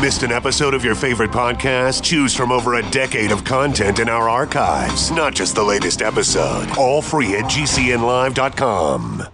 Missed an episode of your favorite podcast? Choose from over a decade of content in our archives, not just the latest episode. All free at GCNlive.com.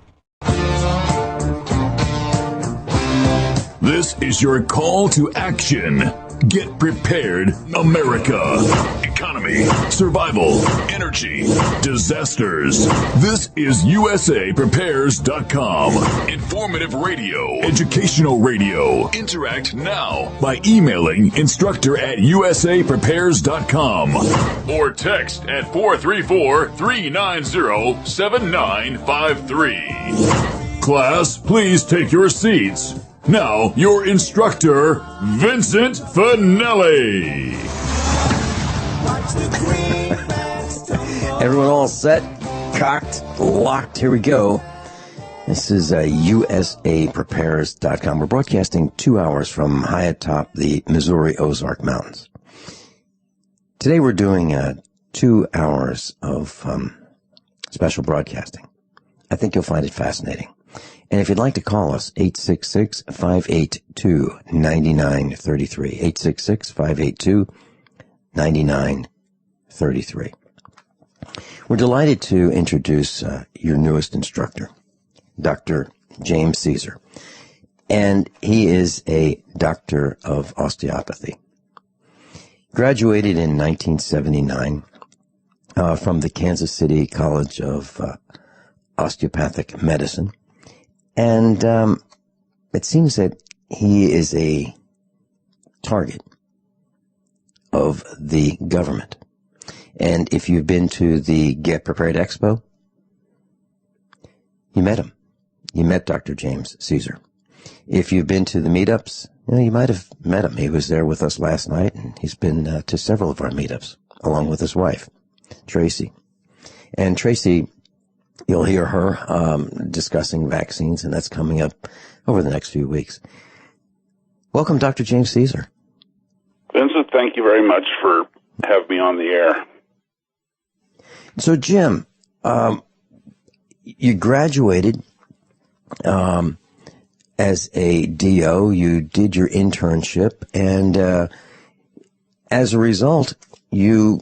This is your call to action. Get prepared, America. Economy, survival, energy, disasters. This is USAPrepares.com. Informative radio, educational radio. Interact now by emailing instructor@USAPrepares.com or text at 434-390-7953. Class, please take your seats. Now, your instructor, Vincent Finelli. Everyone all set, cocked, locked. Here we go. This is USAPrepares.com. We're broadcasting 2 hours from high atop the Missouri Ozark Mountains. Today we're doing 2 hours of special broadcasting. I think you'll find it fascinating. And if you'd like to call us, 866-582-9933, 866-582-9933. We're delighted to introduce your newest instructor, Dr. James Cesar. And he is a doctor of osteopathy. Graduated in 1979 from the Kansas City College of Osteopathic Medicine. And it seems that he is a target of the government. And if you've been to the Get Prepared Expo, you met him. You met Dr. James Cesar. If you've been to the meetups, you might have met him. He was there with us last night, and he's been to several of our meetups, along with his wife, Tracy. And Tracy, you'll hear her discussing vaccines, and that's coming up over the next few weeks. Welcome, Dr. James Cesar. Vincent, thank you very much for having me on the air. So, Jim, you graduated as a DO. You did your internship, and as a result, you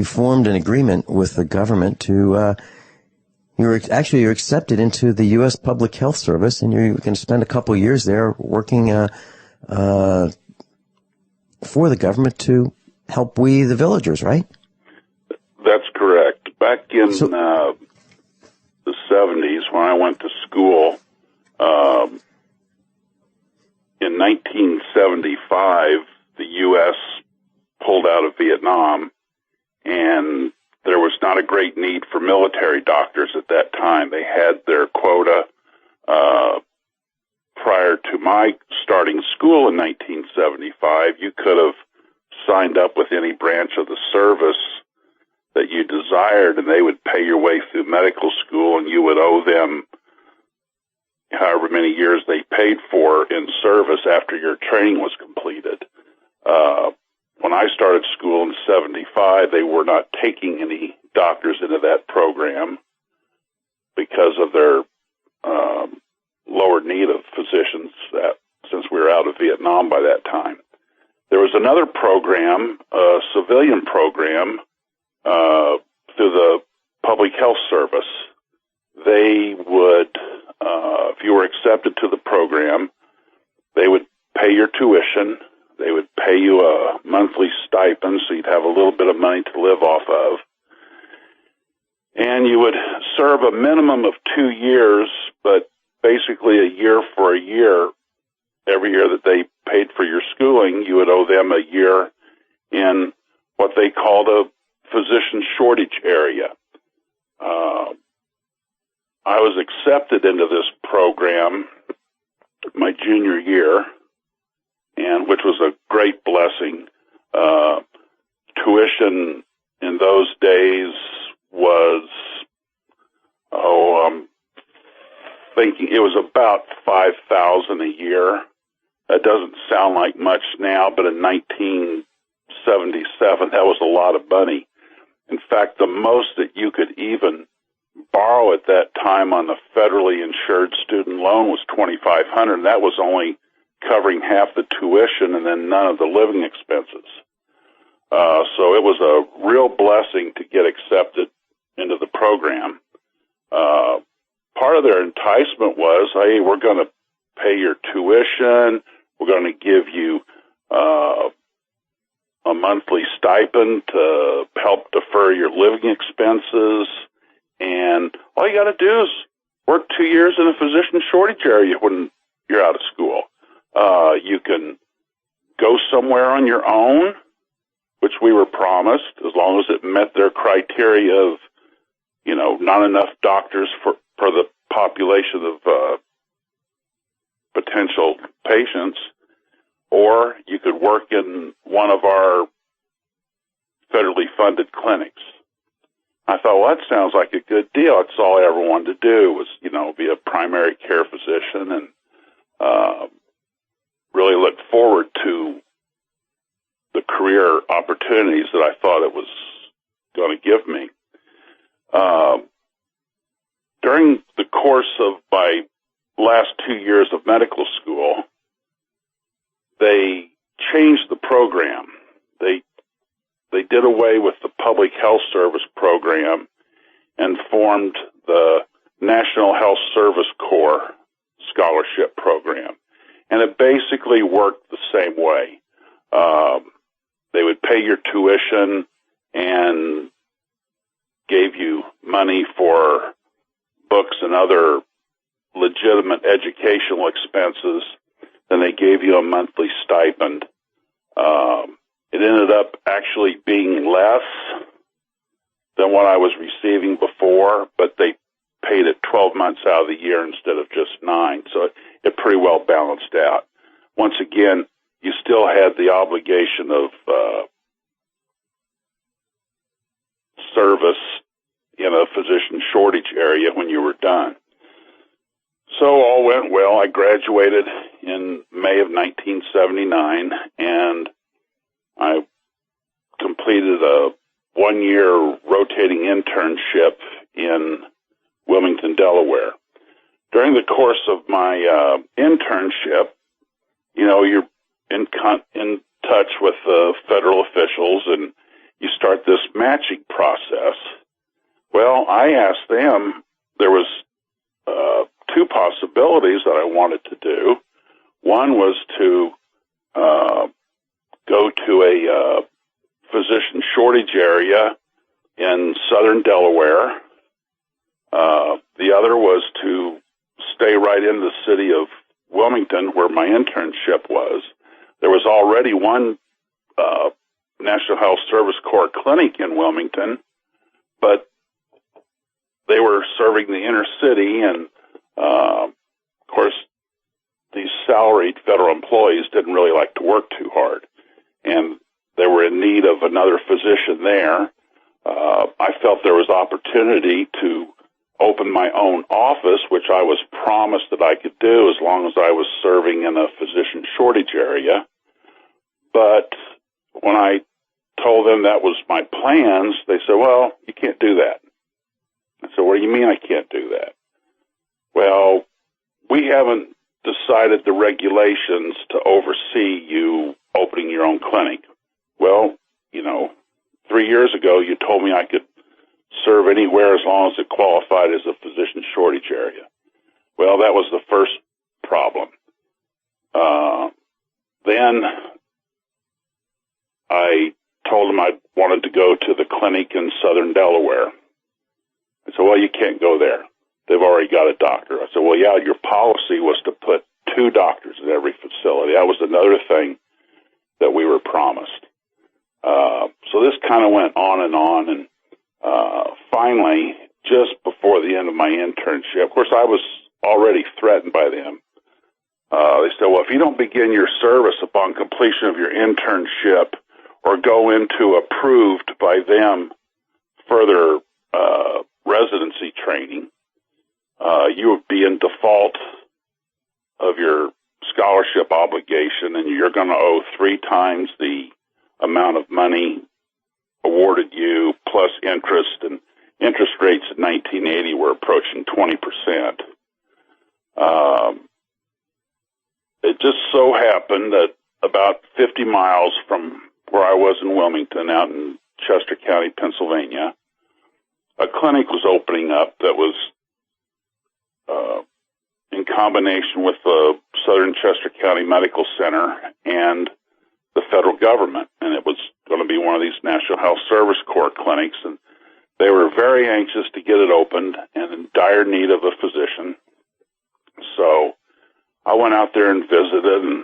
formed an agreement with the government to, you're accepted into the U.S. Public Health Service, and you're going to spend a couple of years there working for the government to help we, the villagers, right? That's correct. Back in the 70s, when I went to school, in 1975, the U.S. pulled out of Vietnam, and there was not a great need for military doctors at that time. They had their quota. Prior to my starting school in 1975, you could have signed up with any branch of the service that you desired, and they would pay your way through medical school, and you would owe them however many years they paid for in service after your training was completed. When I started school in 75, they were not taking any doctors into that program because of their lower need of physicians since we were out of Vietnam by that time. There was another program, a civilian program, through the Public Health Service. They would, if you were accepted to the program, they would pay your tuition. They would pay you a monthly stipend, so you'd have a little bit of money to live off of. And you would serve a minimum of 2 years, but basically a year for a year. Every year that they paid for your schooling, you would owe them a year in what they called a physician shortage area. I was accepted into this program my junior year, and which was a great blessing. Tuition in those days was, I'm thinking it was about $5,000 a year. That doesn't sound like much now, but in 1977, that was a lot of money. In fact, the most that you could even borrow at that time on the federally insured student loan was $2,500. That was only covering half the tuition and then none of the living expenses. So it was a real blessing to get accepted into the program. Part of their enticement was, hey, we're going to pay your tuition. We're going to give you a monthly stipend to help defer your living expenses. And all you got to do is work 2 years in a physician shortage area when you're out of school. You can go somewhere on your own, which we were promised, as long as it met their criteria of, not enough doctors for the population of potential patients, or you could work in one of our federally funded clinics. I thought, well, that sounds like a good deal. That's all I ever wanted to do was, be a primary care physician, and really look forward to the career opportunities that I thought it was going to give me. During the course of my last 2 years of medical school, they changed the program. They did away with the public health service program and formed the National Health Service Corps scholarship program. And it basically worked the same way. They would pay your tuition and gave you money for books and other legitimate educational expenses. Then they gave you a monthly stipend. It ended up actually being less than what I was receiving before, but they paid it 12 months out of the year instead of just 9. So it pretty well balanced out. Once again, you still had the obligation of service in a physician shortage area when you were done. So all went well. I graduated in May of 1979, and I completed a 1-year rotating internship in Wilmington, Delaware. During the course of my internship, you're in touch with federal officials, and you start this matching process. Well, I asked them, there was 2 possibilities that I wanted to do. One was to go to a physician shortage area in southern Delaware. The other was to stay right in the city of Wilmington, where my internship was. There was already one National Health Service Corps clinic in Wilmington, but they were serving the inner city, and of course, these salaried federal employees didn't really like to work too hard, and they were in need of another physician there. I felt there was opportunity to open my own office, which I was promised that I could do as long as I was serving in a physician shortage area. But when I told them that was my plans, they said, well, you can't do that. I said, what do you mean I can't do that? Well, we haven't decided the regulations to oversee you opening your own clinic. Well, 3 years ago, you told me I could serve anywhere as long as it qualified as a physician shortage area. Well, that was the first problem. Then I told them I wanted to go to the clinic in southern Delaware. I said, well, you can't go there. They've already got a doctor. I said, well, yeah, your policy was to put 2 doctors in every facility. That was another thing that we were promised. So this kind of went on, and finally, just before the end of my internship, of course, I was already threatened by them. They said, well, if you don't begin your service upon completion of your internship or go into approved by them further residency training, you would be in default of your scholarship obligation, and you're going to owe 3 times the amount of money awarded you plus interest, and interest rates in 1980 were approaching 20%. it just so happened that about 50 miles from where I was in Wilmington, out in Chester County, Pennsylvania, a clinic was opening up that was in combination with the Southern Chester County Medical Center and the federal government. And it was going to be one of these National Health Service Corps clinics. And they were very anxious to get it opened and in dire need of a physician. So I went out there and visited, and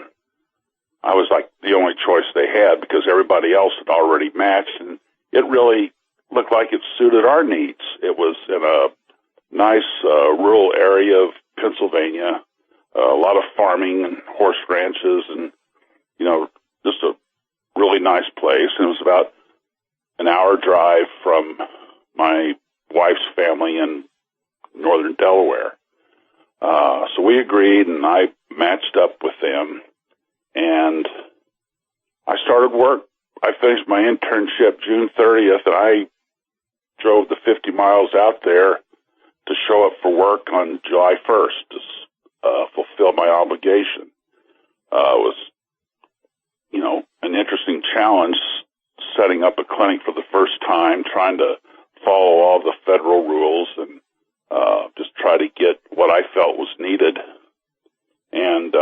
I was like the only choice they had because everybody else had already matched, and it really looked like it suited our needs. It was in a nice rural area of Pennsylvania, a lot of farming and horse ranches, and, you know, just a really nice place. And it was about an hour drive from my wife's family in northern Delaware. So we agreed, and I matched up with them, and I started work. I finished my internship June 30th, and I drove the 50 miles out there to show up for work on July 1st to fulfill my obligation. It was, you know, an interesting challenge setting up a clinic for the first time, trying to follow all the federal rules and just try to get what I felt was needed. And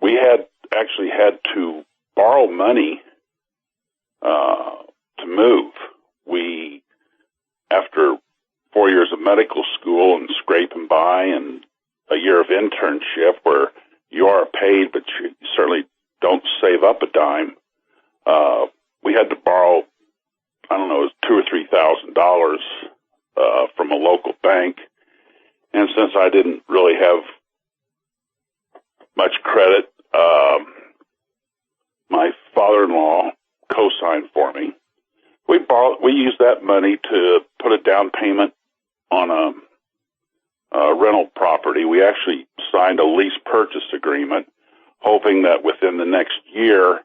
we had actually had to borrow money to move. We, after 4 years of medical school and scraping by and a year of internship where you are paid, but you certainly don't save up a dime, we had to borrow, I don't know, it was $2,000 or $3,000 from a local bank. And since I didn't really have much credit, my father-in-law co-signed for me. We used that money to put a down payment on a rental property. We actually signed a lease purchase agreement, hoping that within the next year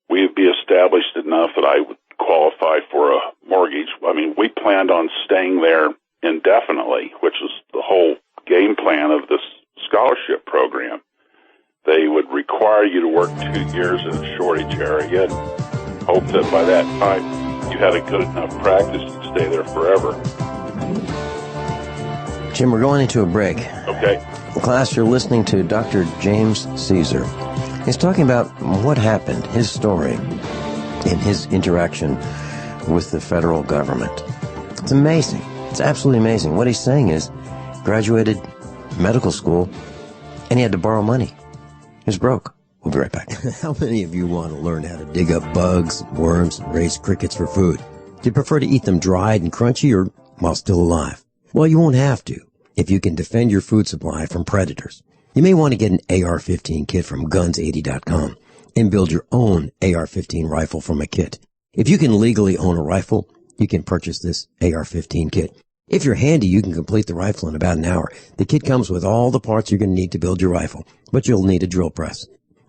we'd be established enough that I would qualify for a mortgage. I mean, we planned on staying there indefinitely, which was the whole game plan of this scholarship program. They would require you to work 2 years in a shortage area and hope that by that time you had a good enough practice to stay there forever. Jim, we're going into a break. Okay. Class, you're listening to Dr. James Cesar. He's talking about what happened, his story, in his interaction with the federal government. It's amazing. It's absolutely amazing. What he's saying is, graduated medical school, and he had to borrow money. He was broke. We'll be right back. How many of you want to learn how to dig up bugs, worms, and raise crickets for food? Do you prefer to eat them dried and crunchy or while still alive? Well, you won't have to if you can defend your food supply from predators. You may want to get an AR-15 kit from guns80.com and build your own AR-15 rifle from a kit. If you can legally own a rifle, you can purchase this AR-15 kit. If you're handy, you can complete the rifle in about an hour. The kit comes with all the parts you're going to need to build your rifle, but you'll need a drill press.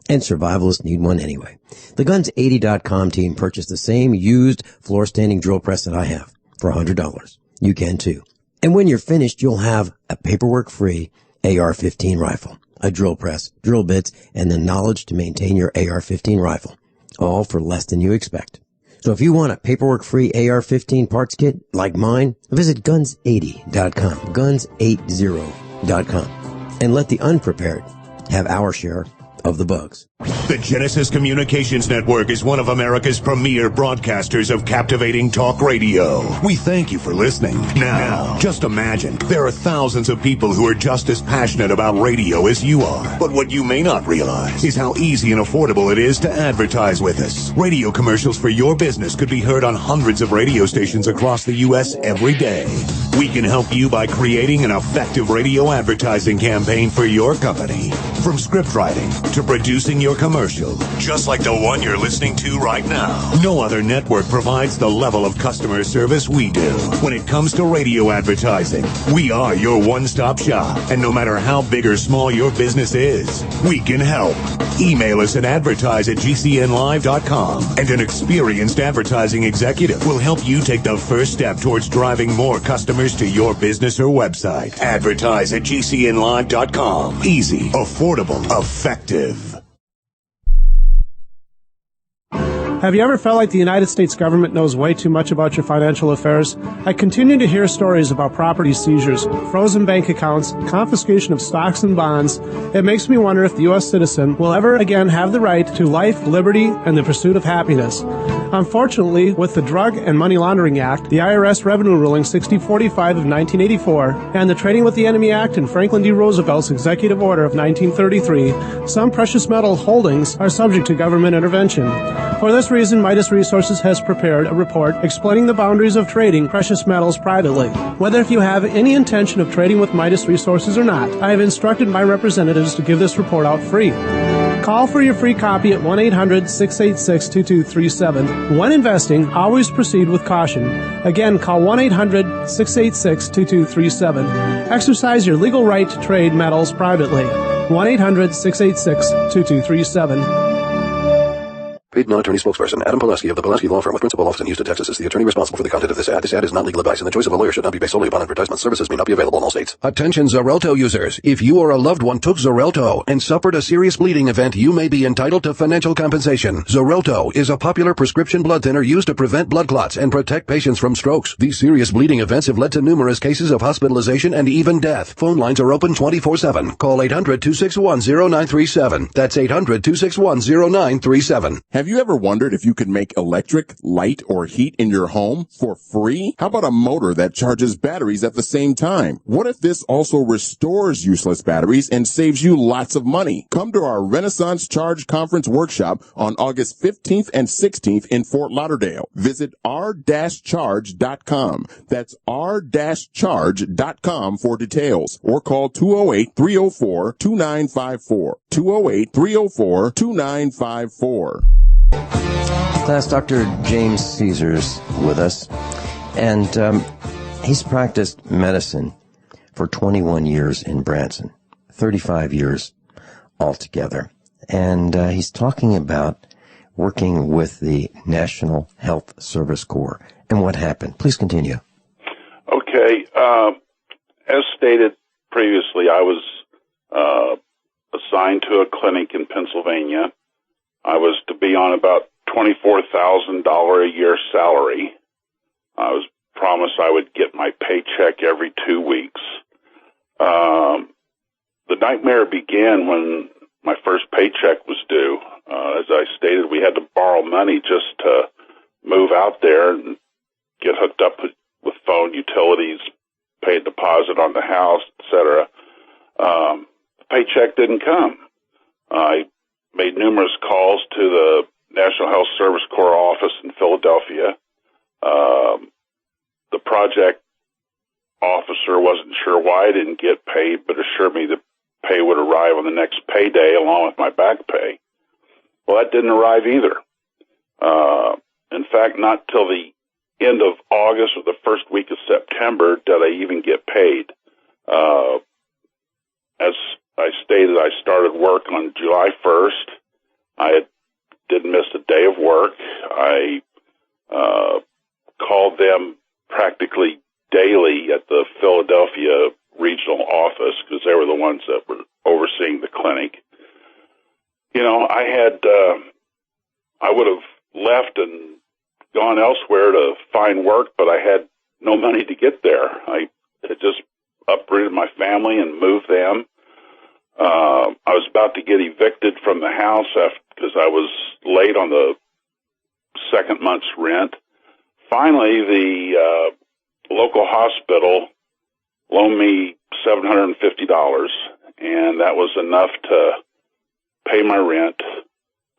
And survivalists need one anyway. The Guns80.com team purchased the same used floor-standing drill press that I have for $100. You can too. And when you're finished, you'll have a paperwork-free AR-15 rifle, a drill press, drill bits, and the knowledge to maintain your AR-15 rifle, all for less than you expect. So if you want a paperwork-free AR-15 parts kit like mine, visit Guns80.com, Guns80.com, and let the unprepared have our share of the bugs. The Genesis Communications Network is one of America's premier broadcasters of captivating talk radio. We thank you for listening. Now, just imagine, there are thousands of people who are just as passionate about radio as you are. But what you may not realize is how easy and affordable it is to advertise with us. Radio commercials for your business could be heard on hundreds of radio stations across the U.S. every day. We can help you by creating an effective radio advertising campaign for your company. From script writing to producing your commercial, just like the one you're listening to right now. No other network provides the level of customer service we do. When it comes to radio advertising, we are your one-stop shop. And no matter how big or small your business is, we can help. Email us at advertise@gcnlive.com, and an experienced advertising executive will help you take the first step towards driving more customer customers to your business or website. Advertise at gcnlive.com. Easy, affordable, effective. Have you ever felt like the United States government knows way too much about your financial affairs? I continue to hear stories about property seizures, frozen bank accounts, confiscation of stocks and bonds. It makes me wonder if the U.S. citizen will ever again have the right to life, liberty, and the pursuit of happiness. Unfortunately, with the Drug and Money Laundering Act, the IRS Revenue Ruling 6045 of 1984, and the Trading with the Enemy Act and Franklin D. Roosevelt's Executive Order of 1933, some precious metal holdings are subject to government intervention. For this reason, Midas Resources has prepared a report explaining the boundaries of trading precious metals privately. Whether if you have any intention of trading with Midas Resources or not, I have instructed my representatives to give this report out free. Call for your free copy at 1-800-686-2237. When investing, always proceed with caution. Again, call 1-800-686-2237. Exercise your legal right to trade metals privately. 1-800-686-2237. Paid non-attorney spokesperson Adam Pileski of the Pileski Law Firm with principal office in Houston, Texas is the attorney responsible for the content of this ad. This ad is not legal advice, and the choice of a lawyer should not be based solely upon advertisement. Services may not be available in all states. Attention Xarelto users. If you or a loved one took Xarelto and suffered a serious bleeding event, you may be entitled to financial compensation. Xarelto is a popular prescription blood thinner used to prevent blood clots and protect patients from strokes. These serious bleeding events have led to numerous cases of hospitalization and even death. Phone lines are open 24/7. Call 800-261-0937. That's 800-261-0937. Have you ever wondered if you could make electric, light, or heat in your home for free? How about a motor that charges batteries at the same time? What if this also restores useless batteries and saves you lots of money? Come to our Renaissance Charge Conference workshop on August 15th and 16th in Fort Lauderdale. Visit r-charge.com. That's r-charge.com for details, or call 208-304-2954. 208-304-2954. Class, Dr. James Cesar's with us, and he's practiced medicine for 21 years in Branson, 35 years altogether, and he's talking about working with the National Health Service Corps and what happened. Please continue. Okay. As stated previously, I was assigned to a clinic in Pennsylvania. I was to be on about $24,000 a year salary. I was promised I would get my paycheck every 2 weeks. The nightmare began when my first paycheck was due. As I stated, we had to borrow money just to move out there and get hooked up with phone utilities, pay a deposit on the house, etc. The paycheck didn't come. I made numerous calls to the National Health Service Corps office in Philadelphia. The project officer wasn't sure why I didn't get paid, but assured me the pay would arrive on the next payday along with my back pay. Well, that didn't arrive either. In fact, not till the end of August or the first week of September did I even get paid. As I stated, I started work on July 1st. I didn't miss a day of work. I called them practically daily at the Philadelphia regional office because they were the ones that were overseeing the clinic. You know, I would have left and gone elsewhere to find work, but I had no money to get there. I had just uprooted my family and moved them. I was about to get evicted from the house because I was late on the second month's rent. Finally, the local hospital loaned me $750, and that was enough to pay my rent,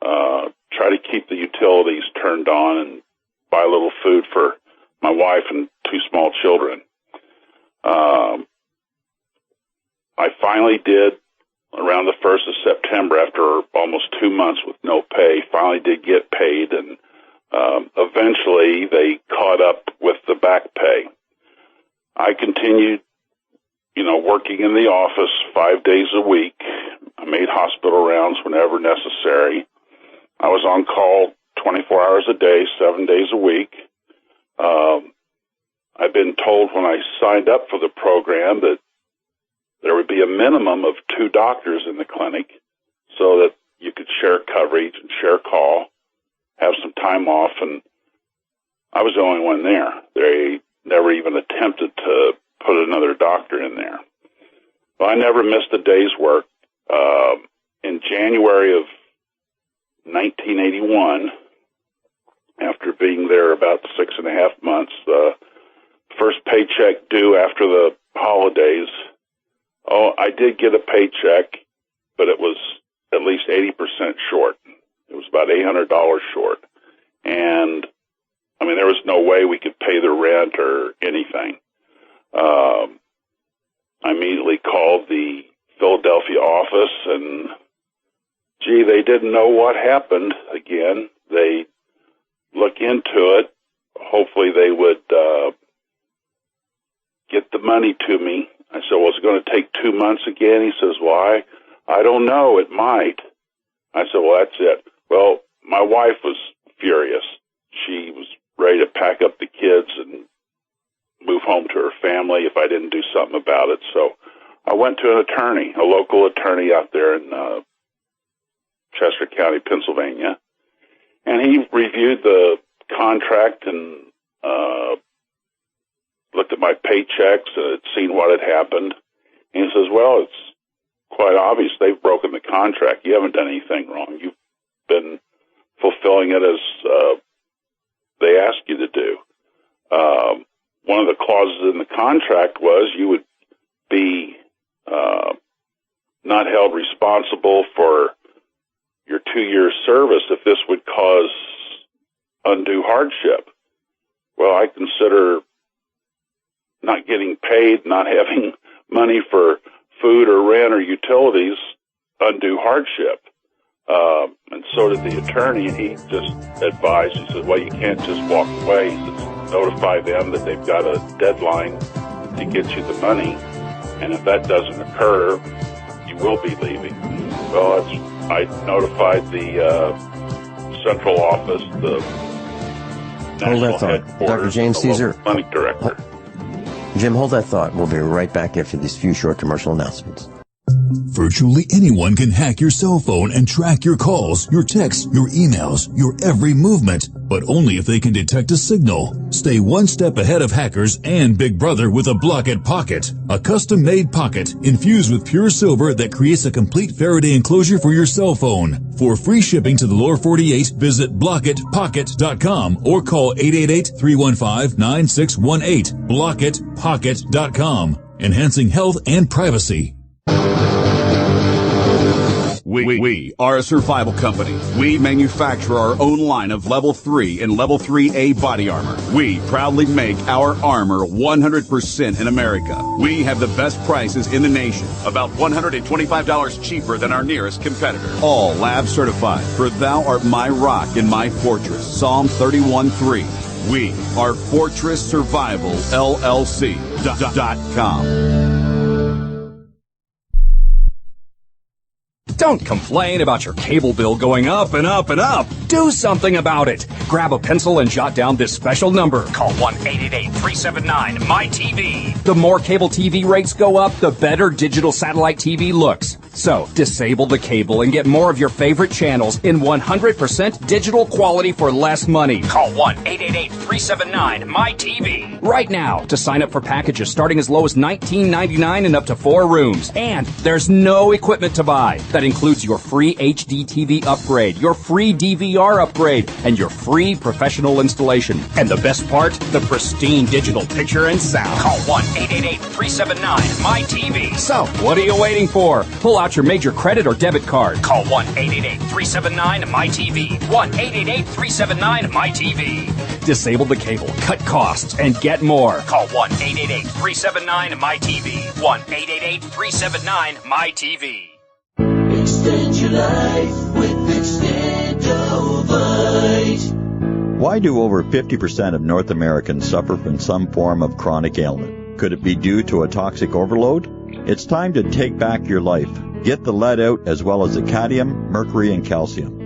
try to keep the utilities turned on, and buy a little food for my wife and two small children. I finally did, around the 1st of September, after almost 2 months with no pay, finally did get paid, and eventually they caught up with the back pay. I continued, working in the office 5 days a week. I made hospital rounds whenever necessary. I was on call 24 hours a day, 7 days a week. I've been told when I signed up for the program that there would be a minimum of 2 doctors in the clinic so that you could share coverage and share call, have some time off, and I was the only one there. They never even attempted to put another doctor in there. Well, I never missed a day's work. In January of 1981, after being there about 6.5 months, first paycheck due after the holidays. Oh, I did get a paycheck, but it was at least 80% short. It was about $800 short. And, I mean, there was no way we could pay the rent or anything. I immediately called the Philadelphia office, and, gee, they didn't know what happened again. They look into it. Hopefully they would get the money to me. I said, well, it's going to take 2 months again. He says, why? I don't know. It might. I said, well, that's it. Well, my wife was furious. She was ready to pack up the kids and move home to her family if I didn't do something about it. So I went to an attorney, a local attorney out there in Chester County, Pennsylvania, and he reviewed the contract and looked at my paychecks and had seen what had happened. And he says, well, it's quite obvious they've broken the contract. You haven't done anything wrong. You've been fulfilling it as they asked you to do. One of the clauses in the contract was you would be not held responsible for your 2 years service if this would cause undue hardship. Well, I consider not getting paid, not having money for food or rent or utilities undue hardship. And so did the attorney, and he just advised, he said, well, you can't just walk away. He says, notify them that they've got a deadline to get you the money, and if that doesn't occur, you will be leaving. Well, I notified the central office, the national headquarters, Dr. James Cesar, clinic director. Jim, hold that thought. We'll be right back after these few short commercial announcements. Virtually anyone can hack your cell phone and track your calls, your texts, your emails, your every movement, but only if they can detect a signal. Stay one step ahead of hackers and Big Brother with a Block-It Pocket, a custom-made pocket infused with pure silver that creates a complete Faraday enclosure for your cell phone. For free shipping to the lower 48, visit blockitpocket.com or call 888-315-9618. blockitpocket.com, enhancing health and privacy. We are a survival company. We manufacture our own line of Level 3 and Level 3A body armor. We proudly make our armor 100% in America. We have the best prices in the nation, about $125 cheaper than our nearest competitor. All lab certified, for thou art my rock and my fortress. Psalm 31:3. We are Fortress Survival LLC.com. Don't complain about your cable bill going up and up and up. Do something about it. Grab a pencil and jot down this special number. Call 1-888-379-MY-TV. The more cable TV rates go up, the better digital satellite TV looks. So, disable the cable and get more of your favorite channels in 100% digital quality for less money. Call 1-888-379-MY-TV right now to sign up for packages starting as low as $19.99 and up to 4 rooms. And there's no equipment to buy. That includes your free HD TV upgrade, your free DVR upgrade, and your free professional installation. And the best part, the pristine digital picture and sound. Call 1-888-379-MY-TV. So, what are you waiting for? Pull out your major credit or debit card. Call 1-888-379-MY-TV. 1-888-379-MY-TV. Disable the cable, cut costs, and get more. Call 1-888-379-MY-TV. 1-888-379-MY-TV. Extend your life with Extendovite. Why do over 50% of North Americans suffer from some form of chronic ailment? Could it be due to a toxic overload? It's time to take back your life. Get the lead out as well as the cadmium, mercury, and calcium.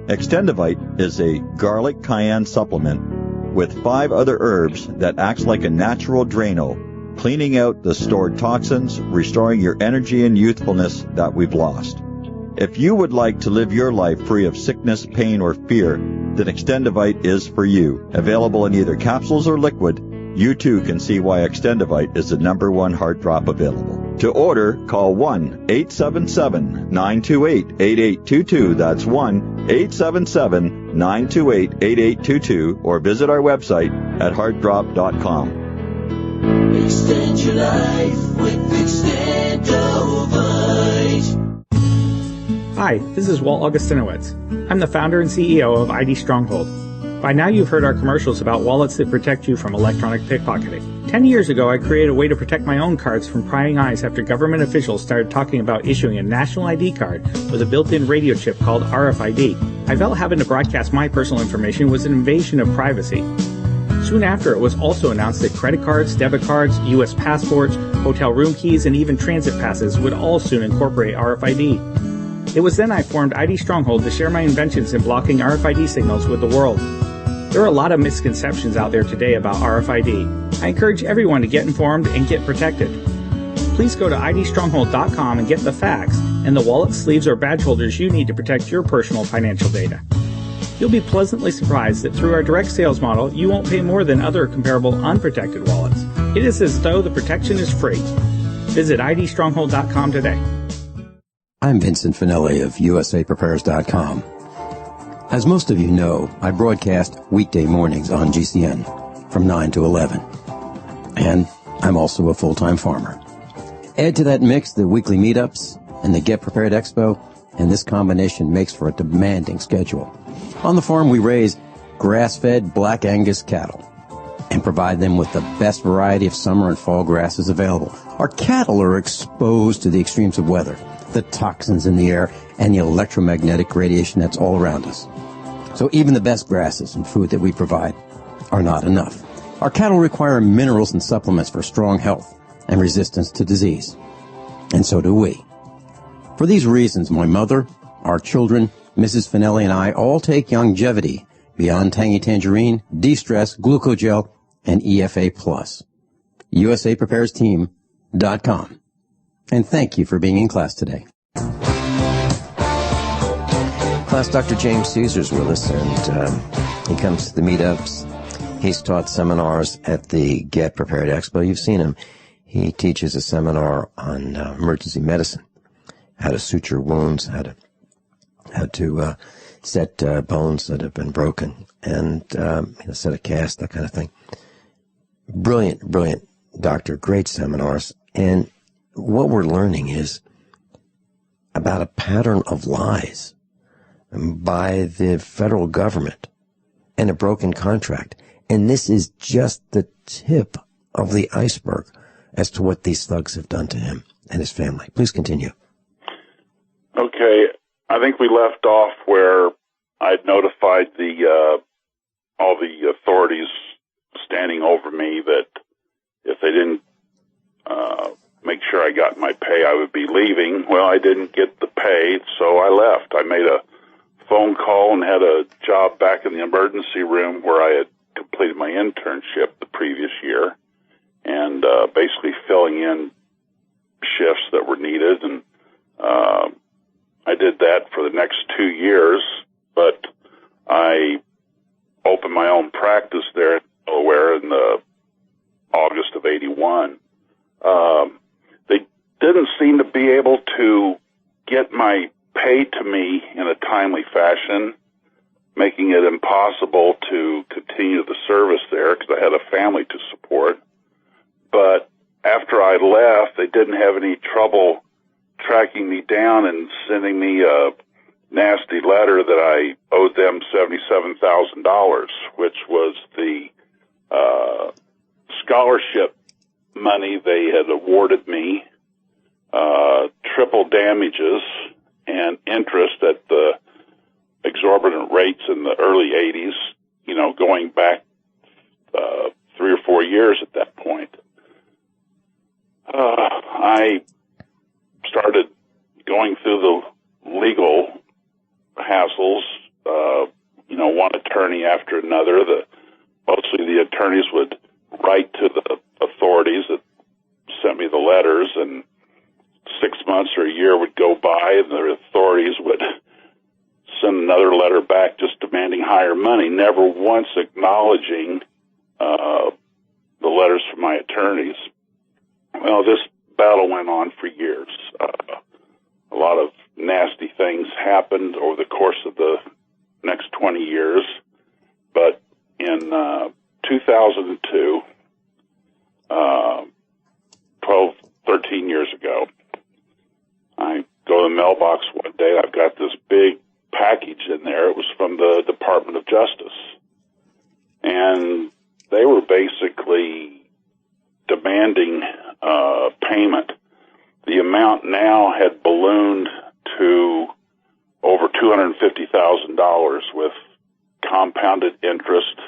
Extendovite is a garlic cayenne supplement with 5 other herbs that acts like a natural Drano, cleaning out the stored toxins, restoring your energy and youthfulness that we've lost. If you would like to live your life free of sickness, pain, or fear, then Extendivite is for you. Available in either capsules or liquid, you too can see why Extendivite is the #1 heart drop available. To order, call 1-877-928-8822. That's 1-877-928-8822, or visit our website at heartdrop.com. Extend your life with Extendivite. Hi, this is Walt Augustinowitz. I'm the founder and CEO of ID Stronghold. By now you've heard our commercials about wallets that protect you from electronic pickpocketing. 10 years ago, I created a way to protect my own cards from prying eyes after government officials started talking about issuing a national ID card with a built-in radio chip called RFID. I felt having to broadcast my personal information was an invasion of privacy. Soon after, it was also announced that credit cards, debit cards, U.S. passports, hotel room keys, and even transit passes would all soon incorporate RFID. It was then I formed ID Stronghold to share my inventions in blocking RFID signals with the world. There are a lot of misconceptions out there today about RFID. I encourage everyone to get informed and get protected. Please go to idstronghold.com and get the facts and the wallet, sleeves, or badge holders you need to protect your personal financial data. You'll be pleasantly surprised that through our direct sales model, you won't pay more than other comparable unprotected wallets. It is as though the protection is free. Visit idstronghold.com today. I'm Vincent Finelli of USAPrepares.com. As most of you know, I broadcast weekday mornings on GCN from 9 to 11. And I'm also a full-time farmer. Add to that mix the weekly meetups and the Get Prepared Expo, and this combination makes for a demanding schedule. On the farm, we raise grass-fed Black Angus cattle and provide them with the best variety of summer and fall grasses available. Our cattle are exposed to the extremes of weather, the toxins in the air, and the electromagnetic radiation that's all around us. So even the best grasses and food that we provide are not enough. Our cattle require minerals and supplements for strong health and resistance to disease. And so do we. For these reasons, my mother, our children, Mrs. Finelli, and I all take Longevity, Beyond Tangy Tangerine, De-Stress, Glucogel, and EFA+. USAPreparesTeam.com. And thank you for being in class today. Class, Dr. James Cesar's with us, and he comes to the meetups. He's taught seminars at the Get Prepared Expo. You've seen him. He teaches a seminar on emergency medicine, how to suture wounds, how to set bones that have been broken, and set a cast, that kind of thing. Brilliant doctor, great seminars. And what we're learning is about a pattern of lies by the federal government and a broken contract. And this is just the tip of the iceberg as to what these thugs have done to him and his family. Please continue. Okay. I think we left off where I'd notified all the authorities standing over me that if they didn't make sure I got my pay, I would be leaving. Well, I didn't get the pay, so I left. I made a phone call and had a job back in the emergency room where I had completed my internship the previous year, and basically filling in shifts that were needed. And I did that for the next 2 years, but I opened my own practice there in Delaware in the August of '81. They didn't seem to be able to get my pay to me in a timely fashion, making it impossible to continue the service there because I had a family to support. But after I left, they didn't have any trouble tracking me down and sending me a nasty letter that I owed them $77,000, which was the scholarship money they had awarded me, triple damages, and interest at the exorbitant rates in the early 80s, going back 3 or 4 years at that point. I started going through the legal hassles, one attorney after another. The mostly the attorneys would write to the authorities that sent me the letters, and 6 months or a year would go by, and the authorities would send another letter back just demanding higher money, never once acknowledging the letters from my attorneys. Well, this battle went on for years. A lot of nasty things happened over the course of the next 20 years, but in 2002, 13 years ago, I go to the mailbox one day, I've got this big package in there. It was from the Department of Justice. And they were basically demanding payment. The amount now had ballooned to over $250,000 with compounded interest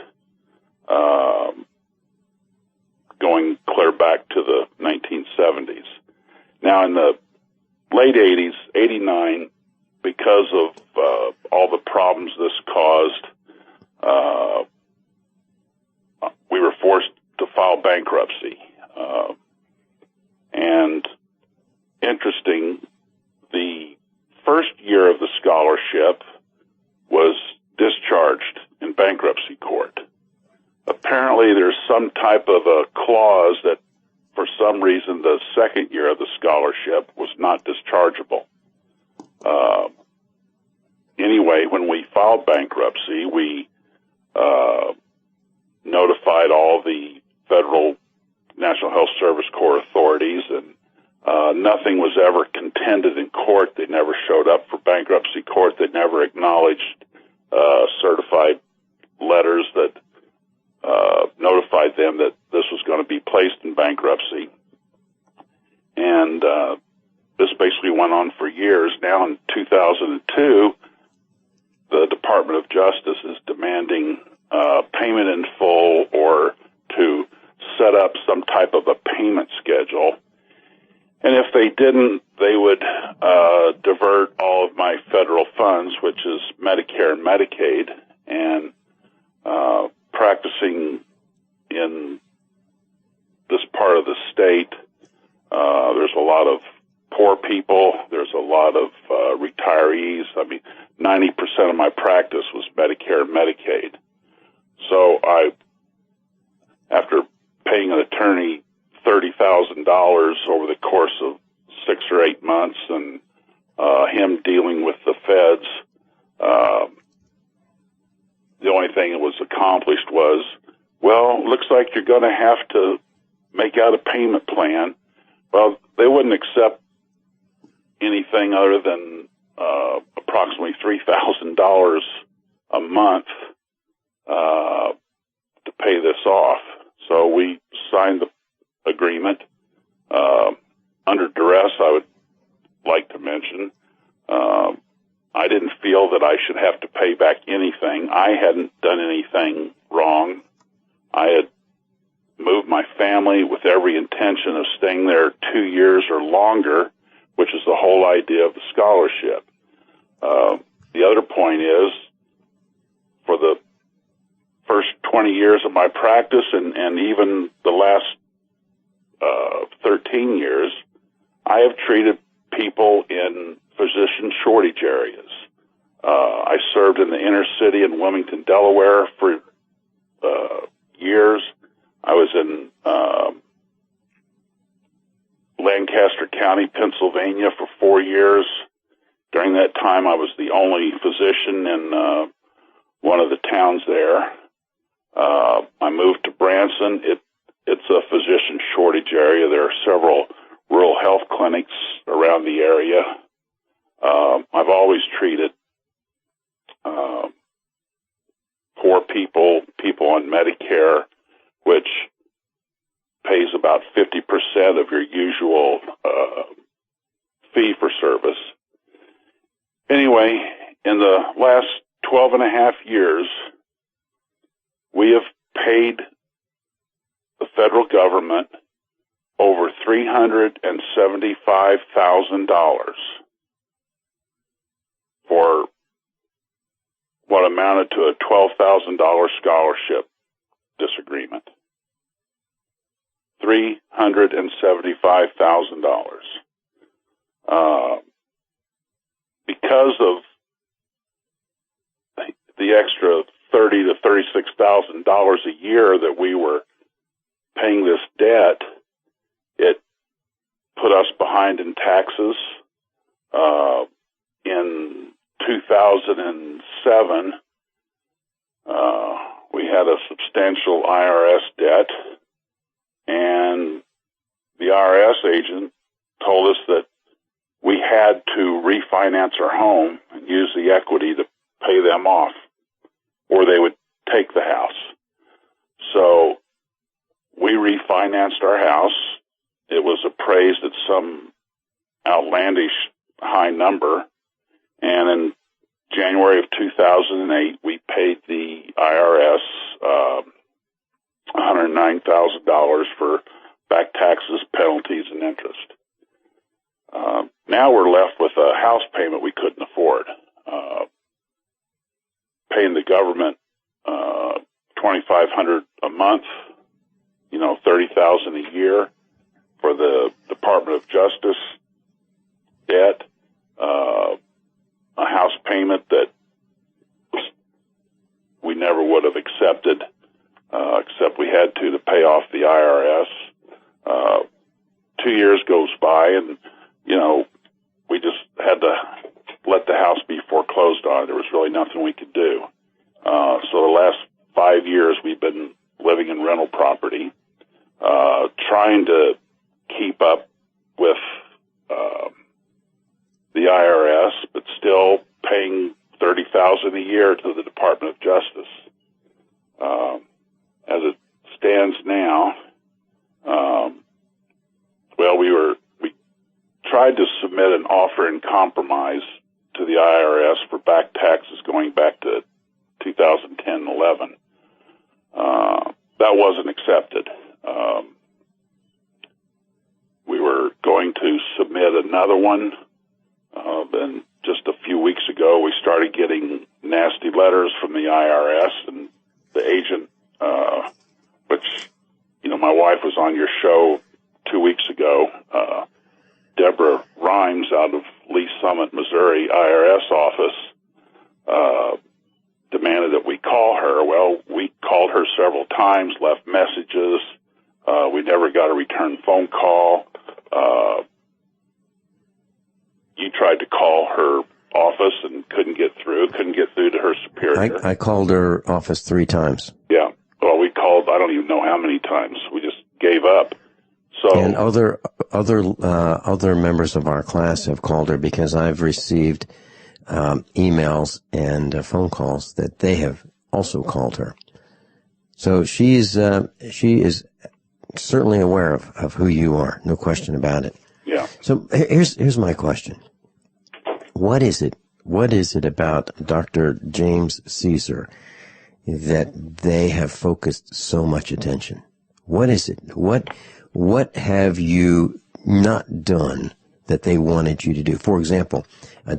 going clear back to the 1970s. Now, in the late 80s, 89, because of all the problems this caused, we were forced to file bankruptcy. And interesting, the first year of the scholarship was discharged in bankruptcy court. Apparently there's some type of a clause that for some reason the second year of the scholarship was not dischargeable. Anyway, when we filed bankruptcy, we notified all the federal National Health Service Corps authorities, and nothing was ever contended in court. They never showed up for bankruptcy court. They never acknowledged certified letters that notified them that this was going to be placed in bankruptcy. And this basically went on for years. Now in 2002, the Department of Justice is demanding payment in full or to set up some type of a payment schedule. And if they didn't, they would divert all of my federal funds, which is Medicare and Medicaid. And practicing in this part of the state, there's a lot of poor people. There's a lot of retirees. I mean, 90% of my practice was Medicare and Medicaid. So after paying an attorney $30,000 over the course of 6 or 8 months and him dealing with the feds, the only thing that was accomplished was, well, looks like you're going to have to make out a payment plan. Well, they wouldn't accept anything other than approximately $3,000 a month to pay this off. So we signed the agreement under duress, I would like to mention. I didn't feel that I should have to pay back anything. I hadn't done anything wrong. I had moved my family with every intention of staying there 2 years or longer, which is the whole idea of the scholarship. The other point is, for the first 20 years of my practice and even the last 13 years, I have treated people in physician shortage areas. I served in the inner city in Wilmington, Delaware for years. I was in Lancaster County, Pennsylvania for 4 years. During that time, I was the only physician in one of the towns there. I moved to Branson. It's a physician shortage area. There are several rural health clinics around the area. I've always treated poor people on Medicare, which pays about 50% of your usual fee for service. Anyway, in the last 12 and a half years, we have paid the federal government over $375,000 for what amounted to a $12,000 scholarship disagreement. $375,000. Because of the extra $30,000 to $36,000 a year that we were paying this debt, it put us behind in taxes. In 2007, we had a substantial IRS debt, and the IRS agent told us that we had to refinance our home and use the equity to pay them off, or they would take the house. So we refinanced our house. It was appraised at some outlandish high number, and in January of 2008, we paid the IRS $109,000 for back taxes, penalties, and interest. Now we're left with a house payment we couldn't afford, paying the government $2,500 a month, $30,000 a year for the Department of Justice debt, a house payment that we never would have accepted, except we had to pay off the IRS. 2 years goes by, and we just had to let the house be foreclosed on. There was really nothing we could do. So the last 5 years we've been living in rental property, trying to keep up with the IRS, but still paying $30,000 a year to the Department of Justice. As it stands now, we tried to submit an offer in compromise to the IRS for back taxes going back to 2010-11. That wasn't accepted. We were going to submit another one. Then just a few weeks ago, we started getting nasty letters from the IRS, and the agent, which, my wife was on your show 2 weeks ago, Deborah Rhymes out of Lee Summit, Missouri, IRS office, demanded that we call her. Well, we called her several times, left messages. We never got a return phone call. You tried to call her office and couldn't get through to her superior. I called her office 3 times. Yeah. Well, we called, I don't even know how many times. We just gave up. So, and other members of our class have called her because I've received emails and phone calls that they have also called her. So she is certainly aware of who you are, no question about it. Yeah. So here's my question. What is it about Dr. James Cesar that they have focused so much attention? What is it? What have you not done that they wanted you to do? For example,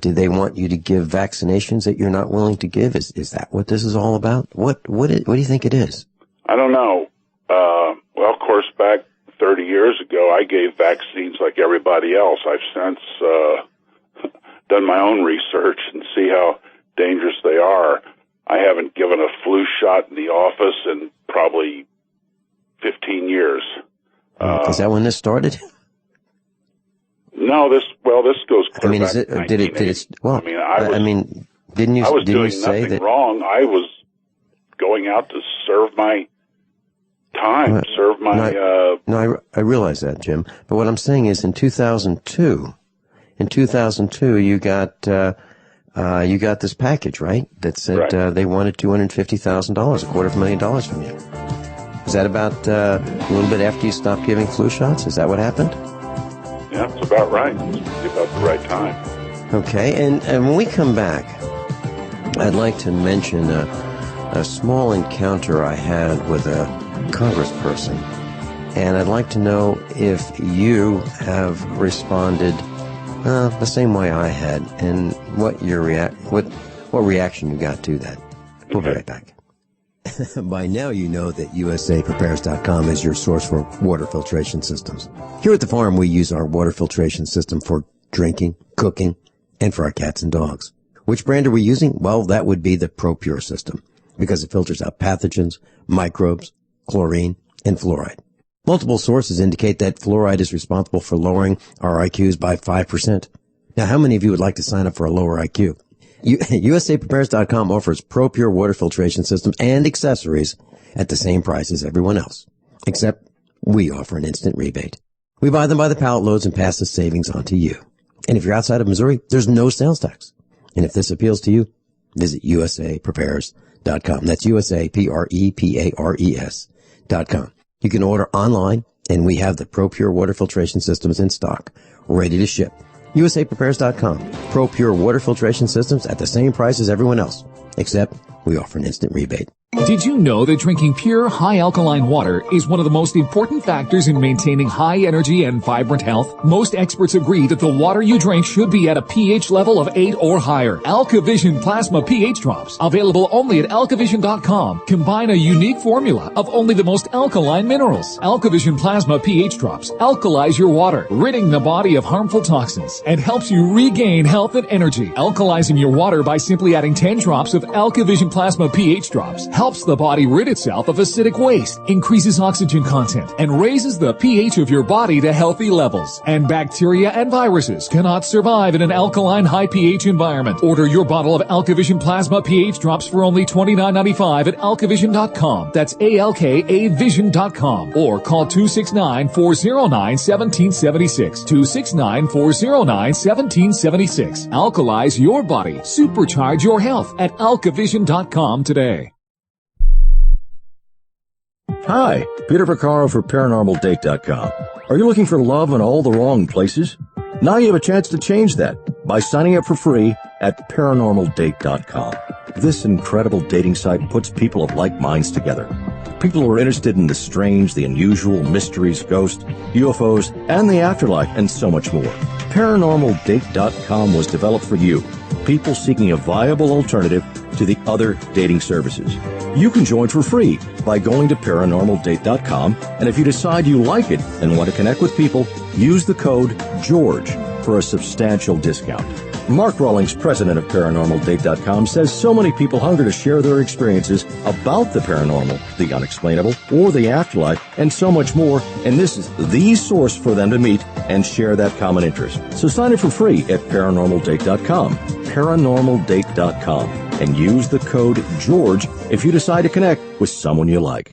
do they want you to give vaccinations that you're not willing to give? Is that what this is all about? What do you think it is? I don't know. Well, of course, back 30 years ago, I gave vaccines like everybody else. I've since done my own research and see how dangerous they are. I haven't given a flu shot in the office in probably 15 years. Is that when this started? No, this goes clear back to 1980. Well, didn't you? I was didn't doing you say nothing that wrong. I was going out to serve my time, I realize that, Jim. But what I'm saying is, in 2002, you got this package, right? That said they wanted $250,000, $250,000 from you. Is that about a little bit after you stopped giving flu shots? Is that what happened? Yeah, it's about right. It's about the right time. Okay, and when we come back, I'd like to mention a small encounter I had with a congressperson, and I'd like to know if you have responded the same way I had, and what reaction you got to that. We'll be right back. By now you know that USAPrepares.com is your source for water filtration systems. Here at the farm, we use our water filtration system for drinking, cooking, and for our cats and dogs. Which brand are we using? Well, that would be the ProPure system, because it filters out pathogens, microbes, chlorine, and fluoride. Multiple sources indicate that fluoride is responsible for lowering our IQs by 5%. Now, how many of you would like to sign up for a lower IQ? USAPrepares.com offers ProPure water filtration systems and accessories at the same price as everyone else, except we offer an instant rebate. We buy them by the pallet loads and pass the savings on to you. And if you're outside of Missouri, there's no sales tax. And if this appeals to you, visit USAPrepares.com. That's USAPrepares.com. You can order online, and we have the ProPure water filtration systems in stock, ready to ship. USAPrepares.com. ProPure water filtration systems at the same price as everyone else, except we offer an instant rebate. Did you know that drinking pure, high alkaline water is one of the most important factors in maintaining high energy and vibrant health? Most experts agree that the water you drink should be at a pH level of 8 or higher. AlkaVision Plasma pH Drops, available only at alkavision.com, combine a unique formula of only the most alkaline minerals. AlkaVision Plasma pH Drops alkalize your water, ridding the body of harmful toxins, and helps you regain health and energy. Alkalizing your water by simply adding 10 drops of AlkaVision Plasma pH Drops helps the body rid itself of acidic waste, increases oxygen content, and raises the pH of your body to healthy levels. And bacteria and viruses cannot survive in an alkaline high pH environment. Order your bottle of AlkaVision Plasma pH Drops for only $29.95 at alkavision.com. That's ALKAvision.com. Or call 269-409-1776. 269-409-1776. Alkalize your body. Supercharge your health at alkavision.com today. Hi, Peter Vaccaro for ParanormalDate.com. Are you looking for love in all the wrong places? Now you have a chance to change that by signing up for free at ParanormalDate.com. This incredible dating site puts people of like minds together. People who are interested in the strange, the unusual, mysteries, ghosts, UFOs, and the afterlife, and so much more. ParanormalDate.com was developed for you, people seeking a viable alternative to the other dating services. You can join for free by going to ParanormalDate.com, and if you decide you like it and want to connect with people, use the code GEORGE for a substantial discount. Mark Rawlings, president of ParanormalDate.com, says so many people hunger to share their experiences about the paranormal, the unexplainable, or the afterlife, and so much more, and this is the source for them to meet and share that common interest. So sign up for free at ParanormalDate.com, ParanormalDate.com, and use the code GEORGE if you decide to connect with someone you like.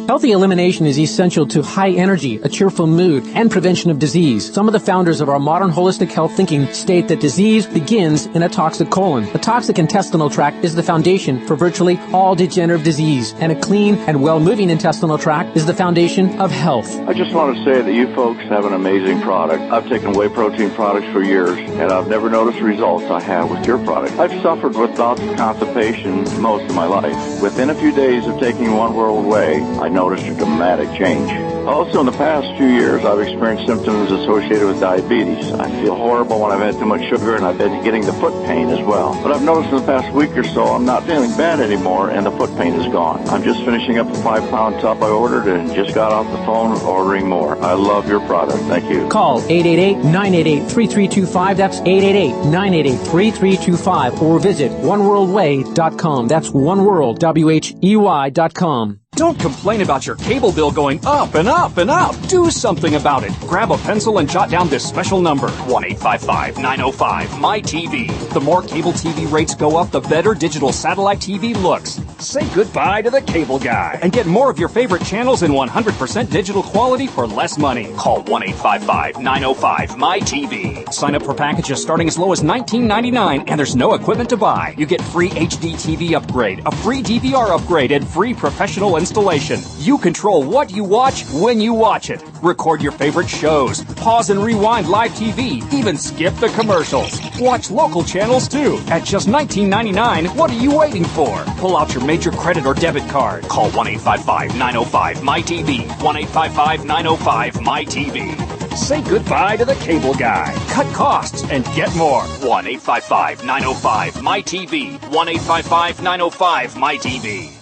Healthy elimination is essential to high energy, a cheerful mood, and prevention of disease. Some of the founders of our modern holistic health thinking state that disease begins in a toxic colon. The toxic intestinal tract is the foundation for virtually all degenerative disease, and a clean and well-moving intestinal tract is the foundation of health. I just want to say that you folks have an amazing product. I've taken whey protein products for years, and I've never noticed the results I have with your product. I've suffered with bouts of constipation most of my life. Within a few days of taking One World Whey, I noticed a dramatic change. Also, in the past few years, I've experienced symptoms associated with diabetes. I feel horrible when I've had too much sugar, and I've been getting the foot pain as well. But I've noticed in the past week or so, I'm not feeling bad anymore, and the foot pain is gone. I'm just finishing up a 5-pound tub I ordered and just got off the phone ordering more. I love your product. Thank you. Call 888-988-3325. That's 888-988-3325. Or visit oneworldway.com. That's oneworld.com. Don't complain about your cable bill going up and up and up. Do something about it. Grab a pencil and jot down this special number, 1-855-905-MY-TV. The more cable TV rates go up, the better digital satellite TV looks. Say goodbye to the cable guy and get more of your favorite channels in 100% digital quality for less money. Call 1-855-905-MY-TV. Sign up for packages starting as low as $19.99, and there's no equipment to buy. You get free HD TV upgrade, a free DVR upgrade, and free professional installation. You control what you watch when you watch it. Record your favorite shows, pause and rewind live TV, even skip the commercials. Watch local channels too. At just $19.99, what are you waiting for? Pull out your major credit or debit card. Call 1-855-905-MY-TV. 1-855-905-MY-TV. Say goodbye to the cable guy. Cut costs and get more. 1-855-905-MY-TV. 1-855-905-MY-TV.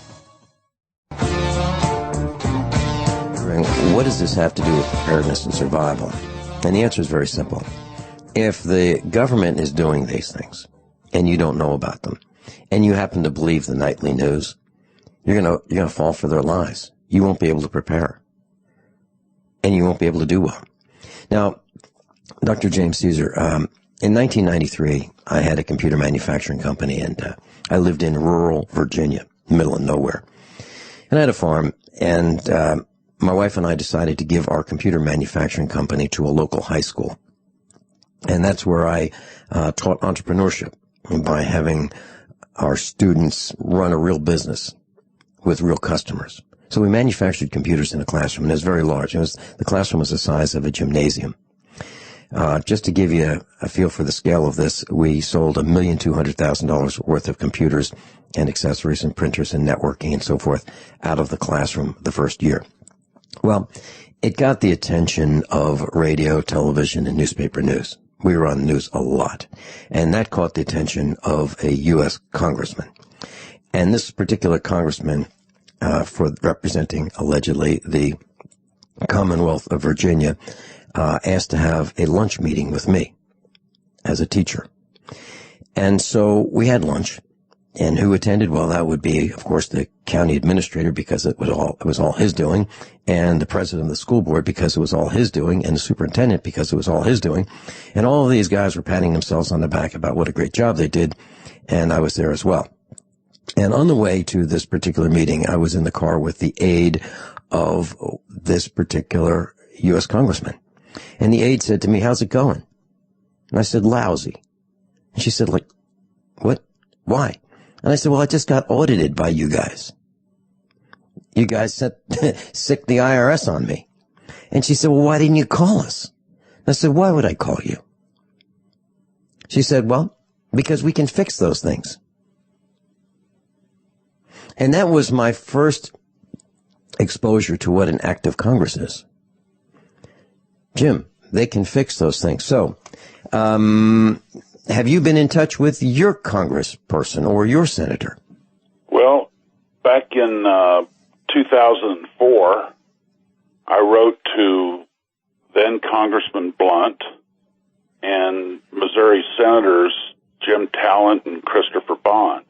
what does this have to do with preparedness and survival? And the answer is very simple. If the government is doing these things and you don't know about them, and you happen to believe the nightly news, you're gonna fall for their lies. You won't be able to prepare, and you won't be able to do well. Now, Dr. James Cesar, in 1993, I had a computer manufacturing company, and I lived in rural Virginia, middle of nowhere. And I had a farm, and my wife and I decided to give our computer manufacturing company to a local high school. And that's where I taught entrepreneurship by having our students run a real business with real customers. So we manufactured computers in a classroom, and it was very large. The classroom was the size of a gymnasium. Just to give you a feel for the scale of this, we sold $1,200,000 worth of computers and accessories and printers and networking and so forth out of the classroom the first year. Well, it got the attention of radio, television, and newspaper news. We were on the news a lot. And that caught the attention of a U.S. congressman. And this particular congressman, for representing allegedly the Commonwealth of Virginia, asked to have a lunch meeting with me as a teacher. And so we had lunch. And who attended? Well, that would be, of course, the county administrator, because it was all his doing, and the president of the school board, because it was all his doing, and the superintendent, because it was all his doing. And all of these guys were patting themselves on the back about what a great job they did, and I was there as well. And on the way to this particular meeting, I was in the car with the aide of this particular U.S. congressman. And the aide said to me, "How's it going?" And I said, "Lousy." And she said, "Like, what? Why?" And I said, "Well, I just got audited by you guys. You guys sicked the IRS on me." And she said, "Well, why didn't you call us?" And I said, "Why would I call you?" She said, "Well, because we can fix those things." And that was my first exposure to what an act of Congress is. Jim, they can fix those things. So, have you been in touch with your congressperson or your senator? Well, back in 2004, I wrote to then Congressman Blunt and Missouri Senators Jim Talent and Christopher Bond.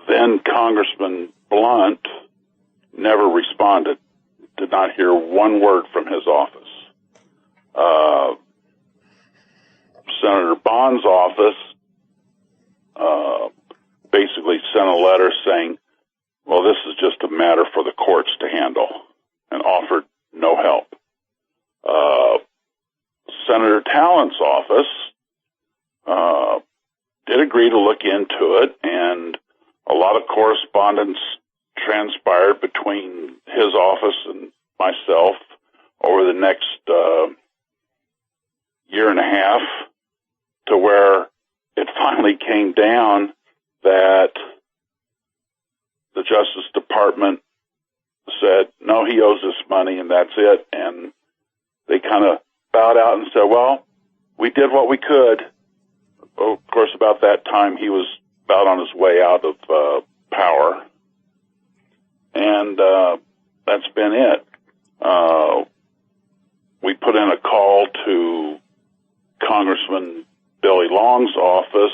Then Congressman Blunt never responded, did not hear one word from his office. Senator Bond's office basically sent a letter saying, well, this is just a matter for the courts to handle, and offered no help. Senator Talent's office did agree to look into it, and a lot of correspondence transpired between his office and myself over the next year and a half, to where it finally came down that the Justice Department said, no, he owes us money and that's it. And they kind of bowed out and said, well, we did what we could. Of course, about that time, he was about on his way out of power. And that's been it. We put in a call to Congressman Billy Long's office.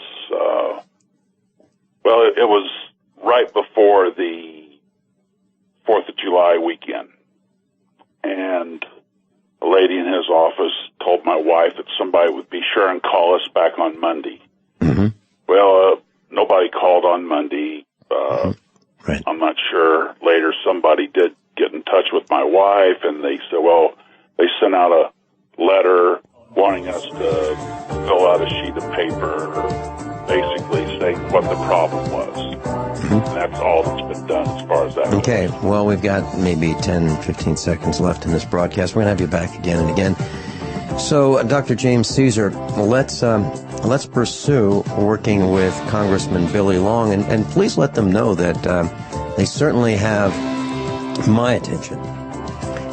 Well, it was right before the 4th of July weekend. And a lady in his office told my wife that somebody would be sure and call us back on Monday. Mm-hmm. Well, nobody called on Monday. Right. I'm not sure. Later, somebody did get in touch with my wife, and they said, well, they sent out a letter wanting us to fill out a sheet of paper, basically saying what the problem was. Mm-hmm. And that's all that's been done as far as that. Okay, well, we've got maybe 10, 15 seconds left in this broadcast. We're going to have you back again and again. So, Dr. James Cesar, let's pursue working with Congressman Billy Long, and please let them know that they certainly have my attention.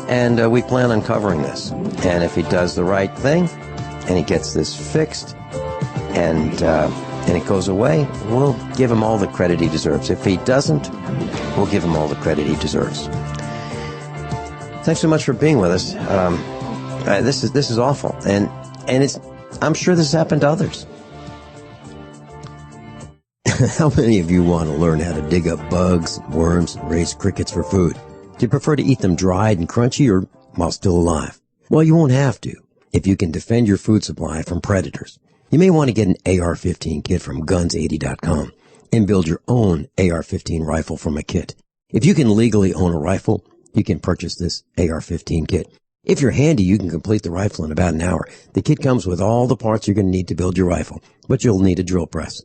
And we plan on covering this. And if he does the right thing, and he gets this fixed, and and it goes away, we'll give him all the credit he deserves. If he doesn't, we'll give him all the credit he deserves. Thanks so much for being with us. This is awful, and I'm sure this has happened to others. How many of you want to learn how to dig up bugs, worms, and raise crickets for food? Do you prefer to eat them dried and crunchy or while still alive? Well, you won't have to if you can defend your food supply from predators. You may want to get an AR-15 kit from guns80.com and build your own AR-15 rifle from a kit. If you can legally own a rifle, you can purchase this AR-15 kit. If you're handy, you can complete the rifle in about an hour. The kit comes with all the parts you're going to need to build your rifle, but you'll need a drill press.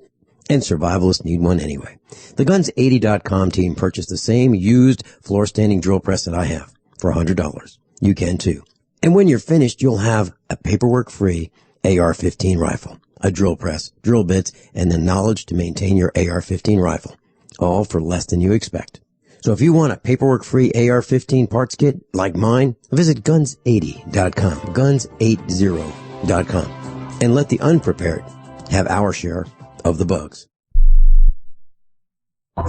And survivalists need one anyway. The Guns80.com team purchased the same used floor-standing drill press that I have for $100. You can too. And when you're finished, you'll have a paperwork-free AR-15 rifle, a drill press, drill bits, and the knowledge to maintain your AR-15 rifle, all for less than you expect. So if you want a paperwork-free AR-15 parts kit like mine, visit Guns80.com, Guns80.com, and let the unprepared have our share of the bugs.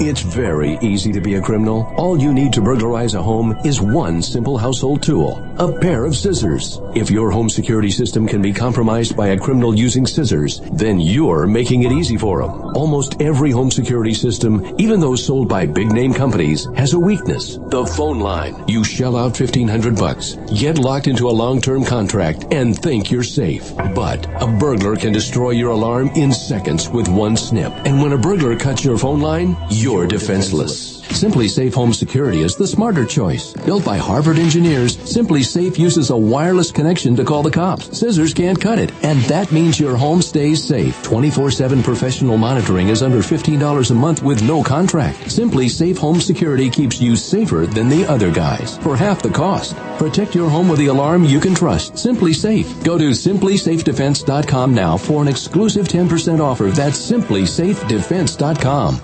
It's very easy to be a criminal. All you need to burglarize a home is one simple household tool, a pair of scissors. If your home security system can be compromised by a criminal using scissors, then you're making it easy for them. Almost every home security system, even those sold by big-name companies, has a weakness. The phone line. You shell out $1,500, get locked into a long-term contract, and think you're safe. But a burglar can destroy your alarm in seconds with one snip. And when a burglar cuts your phone line, you're defenseless. Simply Safe Home Security is the smarter choice. Built by Harvard engineers, Simply Safe uses a wireless connection to call the cops. Scissors can't cut it, and that means your home stays safe. 24/7 professional monitoring is under $15 a month with no contract. Simply Safe Home Security keeps you safer than the other guys for half the cost. Protect your home with the alarm you can trust. Simply Safe. Go to simplysafedefense.com now for an exclusive 10% offer. That's simplysafedefense.com.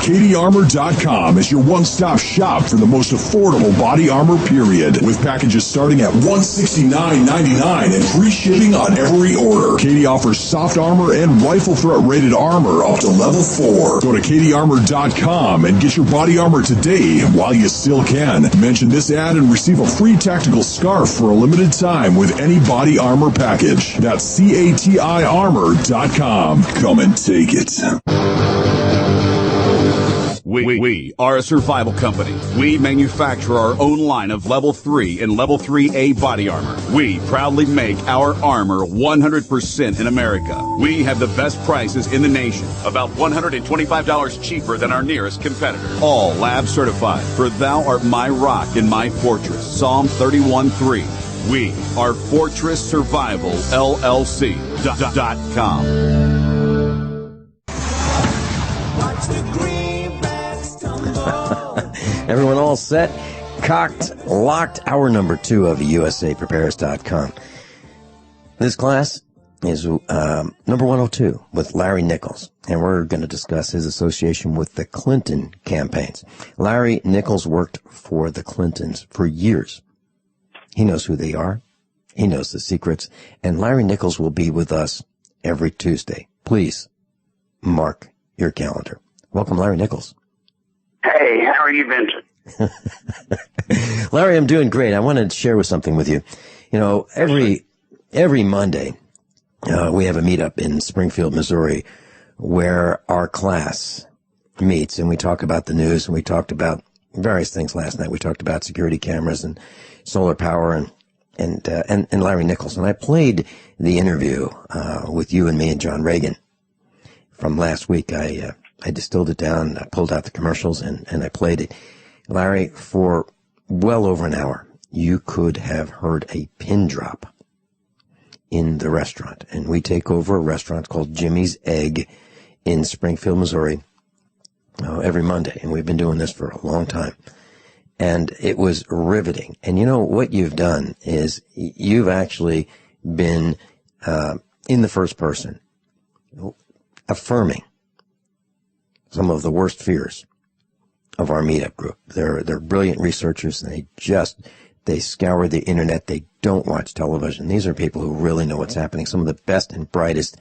KDArmor.com is your one-stop shop for the most affordable body armor, period. With packages starting at $169.99 and free shipping on every order. KD offers soft armor and rifle threat rated armor up to level 4. Go to KDArmor.com and get your body armor today while you still can. Mention this ad and receive a free tactical scarf for a limited time with any body armor package. That's CATIarmor.com. Come and take it. We are a survival company. We manufacture our own line of level 3 and level 3A body armor. We proudly make our armor 100% in America. We have the best prices in the nation, about $125 cheaper than our nearest competitor. All lab certified, for thou art my rock and my fortress. Psalm 31:3. We are Fortress Survival LLC.com. Everyone all set? Cocked, locked, hour number 2 of USAPrepares.com. This class is number 102 with Larry Nichols, and we're going to discuss his association with the Clinton campaigns. Larry Nichols worked for the Clintons for years. He knows who they are. He knows the secrets, and Larry Nichols will be with us every Tuesday. Please mark your calendar. Welcome, Larry Nichols. Hey, how are you, Vincent? Larry, I'm doing great. I wanted to share something with you. You know, every Monday, we have a meetup in Springfield, Missouri, where our class meets, and we talk about the news, and we talked about various things last night. We talked about security cameras and solar power and Larry Nichols. And I played the interview with you and me and John Regan from last week. I distilled it down, I pulled out the commercials, and I played it. Larry, for well over an hour, you could have heard a pin drop in the restaurant. And we take over a restaurant called Jimmy's Egg in Springfield, Missouri, every Monday. And we've been doing this for a long time. And it was riveting. And you know, what you've done is you've actually been in the first person, affirming some of the worst fears of our meetup group. They're brilliant researchers, and they scour the internet. They don't watch television. These are people who really know what's happening. Some of the best and brightest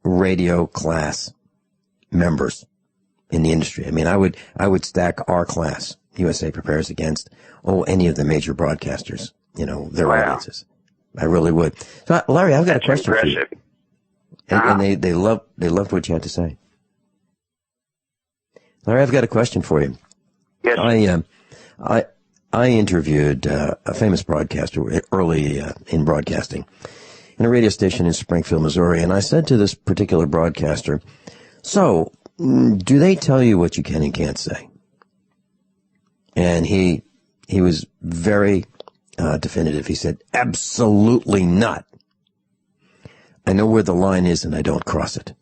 radio class members in the industry. I mean, I would stack our class, USA Prepares, against, any of the major broadcasters, their audiences. I really would. So, Larry, I've got a question for you. And they loved what you had to say. Larry, I've got a question for you. Yes. I interviewed a famous broadcaster early in broadcasting in a radio station in Springfield, Missouri, and I said to this particular broadcaster, "So, do they tell you what you can and can't say?" And he was very definitive. He said, "Absolutely not. I know where the line is and I don't cross it."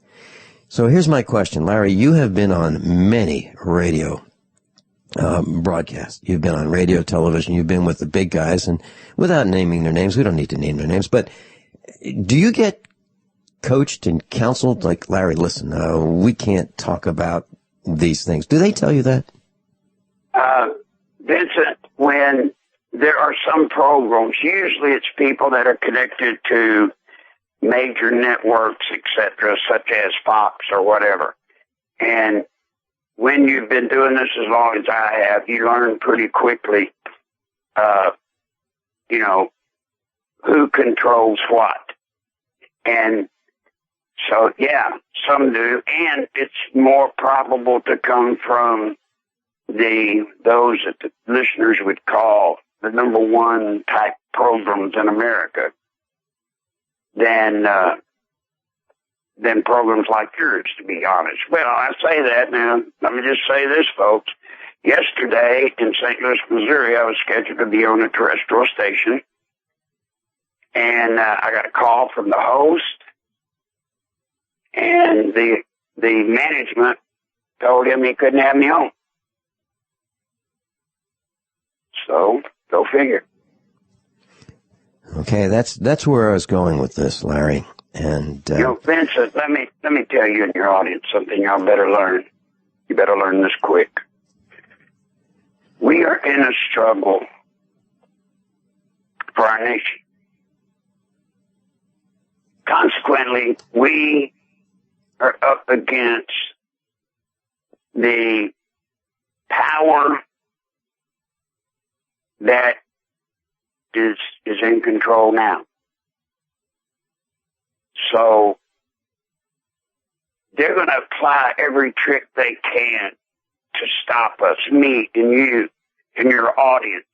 So here's my question. Larry, you have been on many radio broadcasts. You've been on radio, television. You've been with the big guys, and without naming their names, we don't need to name their names, but do you get coached and counseled like, Larry, listen, we can't talk about these things? Do they tell you that? Vincent, when there are some programs, usually it's people that are connected to major networks, etc., such as Fox or whatever. And when you've been doing this as long as I have, you learn pretty quickly, who controls what. And so, yeah, some do. And it's more probable to come from those that the listeners would call the number one type programs in America than programs like yours, to be honest. Well, I say that now. Let me just say this, folks. Yesterday in St. Louis, Missouri, I was scheduled to be on a terrestrial station, and I got a call from the host, and the management told him he couldn't have me on. So, go figure. Okay, that's where I was going with this, Larry. And Vincent, let me tell you and your audience something y'all better learn. You better learn this quick. We are in a struggle for our nation. Consequently, we are up against the power that is in control now. So they're going to apply every trick they can to stop us, me and you and your audience,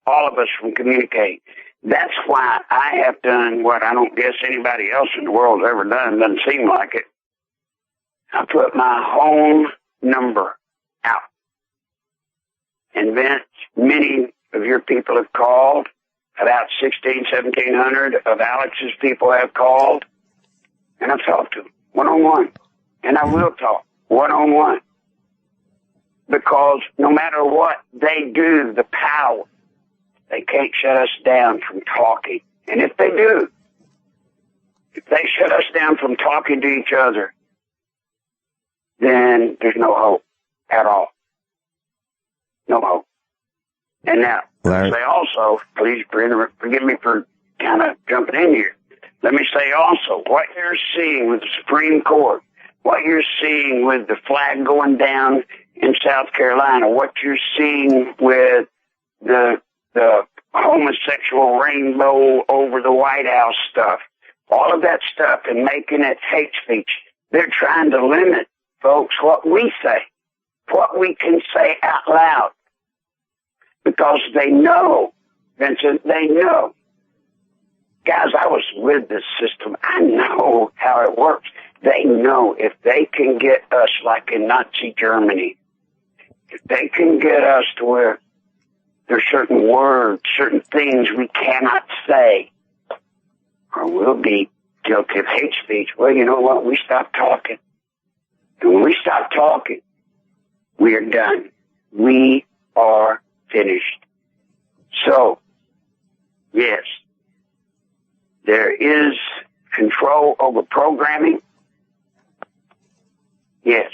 all of us from communicating. That's why I have done what I don't guess anybody else in the world has ever done. Doesn't seem like it. I put my home number out. And Vince, many of your people have called. About 1,700 of Alex's people have called. And I've talked to them one-on-one. And I will talk one-on-one. Because no matter what they do, the power, they can't shut us down from talking. And if they do, if they shut us down from talking to each other, then there's no hope at all. No hope. And now, Larry, say also, please forgive me for kind of jumping in here. Let me say also, what you're seeing with the Supreme Court, what you're seeing with the flag going down in South Carolina, what you're seeing with the homosexual rainbow over the White House stuff, all of that stuff, and making it hate speech. They're trying to limit, folks, what we say, what we can say out loud. Because they know, Vincent, they know. Guys, I was with this system. I know how it works. They know if they can get us like in Nazi Germany, if they can get us to where there's certain words, certain things we cannot say, or we'll be guilty of hate speech. Well, you know what? We stop talking. And when we stop talking, we are done. We are finished. So, yes, there is control over programming. Yes.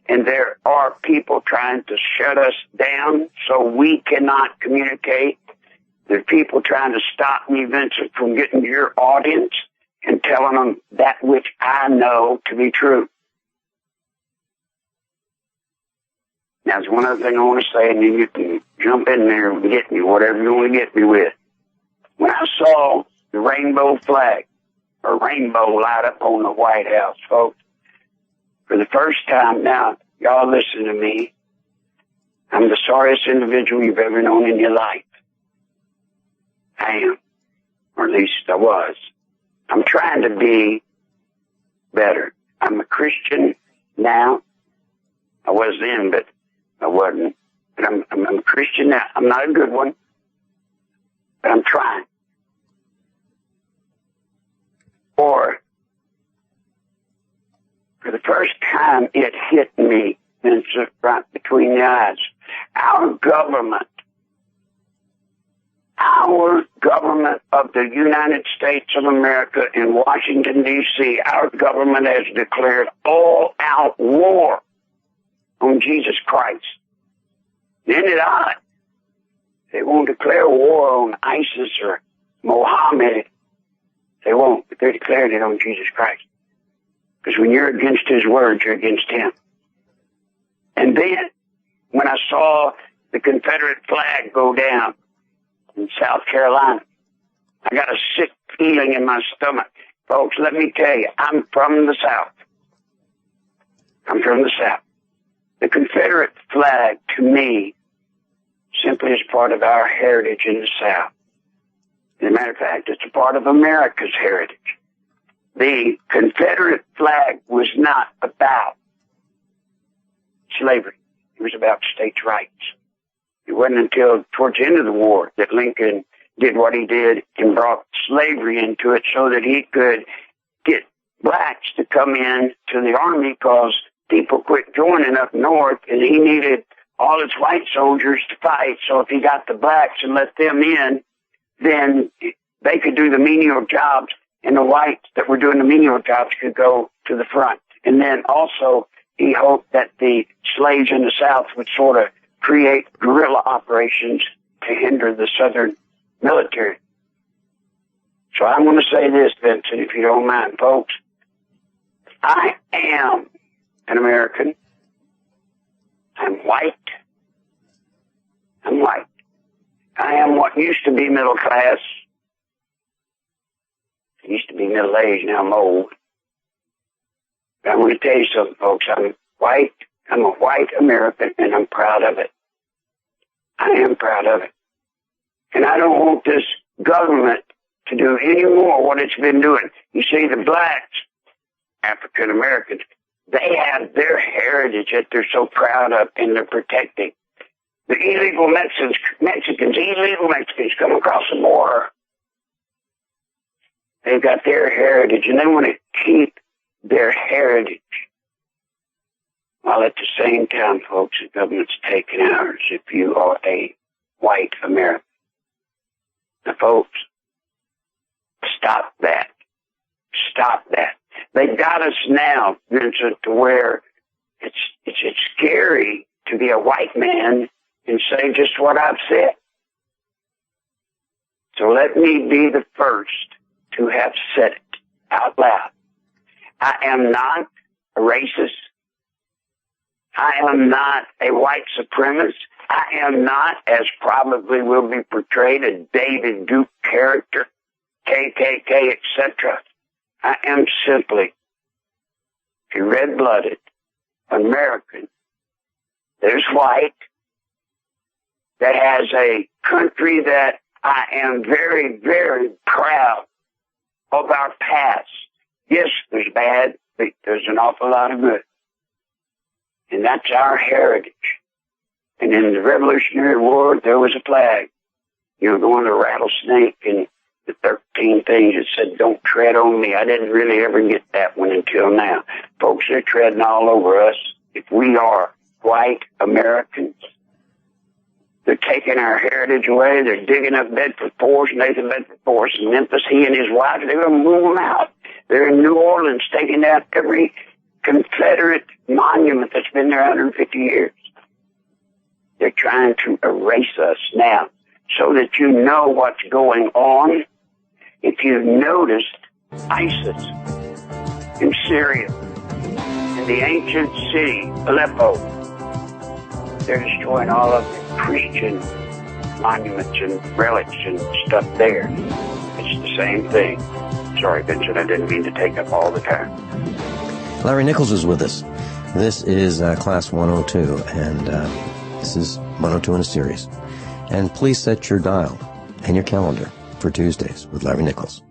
And there are people trying to shut us down so we cannot communicate There are people trying to stop me, Vincent, from getting to your audience and telling them that which I know to be true. Now, there's one other thing I want to say, and then you can jump in there and get me, whatever you want to get me with. When I saw the rainbow flag, or rainbow light up on the White House, folks, for the first time now, y'all listen to me, I'm the sorriest individual you've ever known in your life. I am. Or at least I was. I'm trying to be better. I'm a Christian now. I was then, but I wasn't. But I'm a Christian now. I'm not a good one, but I'm trying. Or, for the first time, it hit me, Vincent, right between the eyes. Our government of the United States of America in Washington, D.C., our government has declared all-out war on Jesus Christ. Isn't it odd? They won't declare war on ISIS or Mohammed. They won't, but they're declaring it on Jesus Christ. Because when you're against his words, you're against him. And then, when I saw the Confederate flag go down in South Carolina, I got a sick feeling in my stomach. Folks, let me tell you, I'm from the South. I'm from the South. The Confederate flag, to me, simply is part of our heritage in the South. As a matter of fact, it's a part of America's heritage. The Confederate flag was not about slavery. It was about states' rights. It wasn't until towards the end of the war that Lincoln did what he did and brought slavery into it so that he could get blacks to come in to the army because people quit joining up north and he needed all his white soldiers to fight. So if he got the blacks and let them in, then they could do the menial jobs and the whites that were doing the menial jobs could go to the front. And then also he hoped that the slaves in the South would sort of create guerrilla operations to hinder the Southern military. So I'm going to say this, Vincent, if you don't mind, folks. I am an American. I'm white. I'm white. I am what used to be middle class. I used to be middle-aged, now I'm old. But I'm going to tell you something, folks. I'm white. I'm a white American, and I'm proud of it. I am proud of it. And I don't want this government to do any more what it's been doing. You see, the blacks, African Americans, they have their heritage that they're so proud of and they're protecting. The illegal Mexicans come across the border. They've got their heritage and they want to keep their heritage. While at the same time, folks, the government's taking ours if you are a white American. Now, folks, stop that. Stop that. They've got us now, Vincent, to where it's scary to be a white man and say just what I've said. So let me be the first to have said it out loud. I am not a racist. I am not a white supremacist. I am not, as probably will be portrayed, a David Duke character, KKK, etc. I am simply a red-blooded American that is white, that has a country that I am very, very proud of our past. Yes, there's bad, but there's an awful lot of good. And that's our heritage. And in the Revolutionary War, there was a flag. You know, the one, the rattlesnake and the 13 things that said, "Don't tread on me." I didn't really ever get that one until now. Folks, they're treading all over us. If we are white Americans, they're taking our heritage away. They're digging up Bedford Forest, Nathan Bedford Forest in Memphis. He and his wife, they're going to move them out. They're in New Orleans taking down every Confederate monument that's been there 150 years. They're trying to erase us now. so that you know what's going on. If you've noticed, ISIS in Syria, in the ancient city, Aleppo, they're destroying all of the Christian monuments and relics and stuff there. It's the same thing. Sorry, Vincent, I didn't mean to take up all the time. Larry Nichols is with us. This is Class 102, and this is 102 in a series. And please set your dial and your calendar for Tuesdays with Larry Nichols.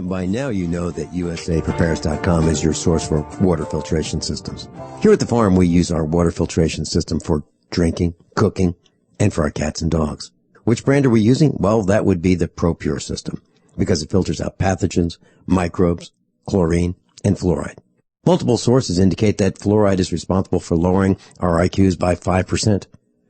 By now you know that USAPrepares.com is your source for water filtration systems. Here at the farm we use our water filtration system for drinking, cooking, and for our cats and dogs. Which brand are we using? Well, that would be the ProPure system, because it filters out pathogens, microbes, chlorine, and fluoride. Multiple sources indicate that fluoride is responsible for lowering our IQs by 5%.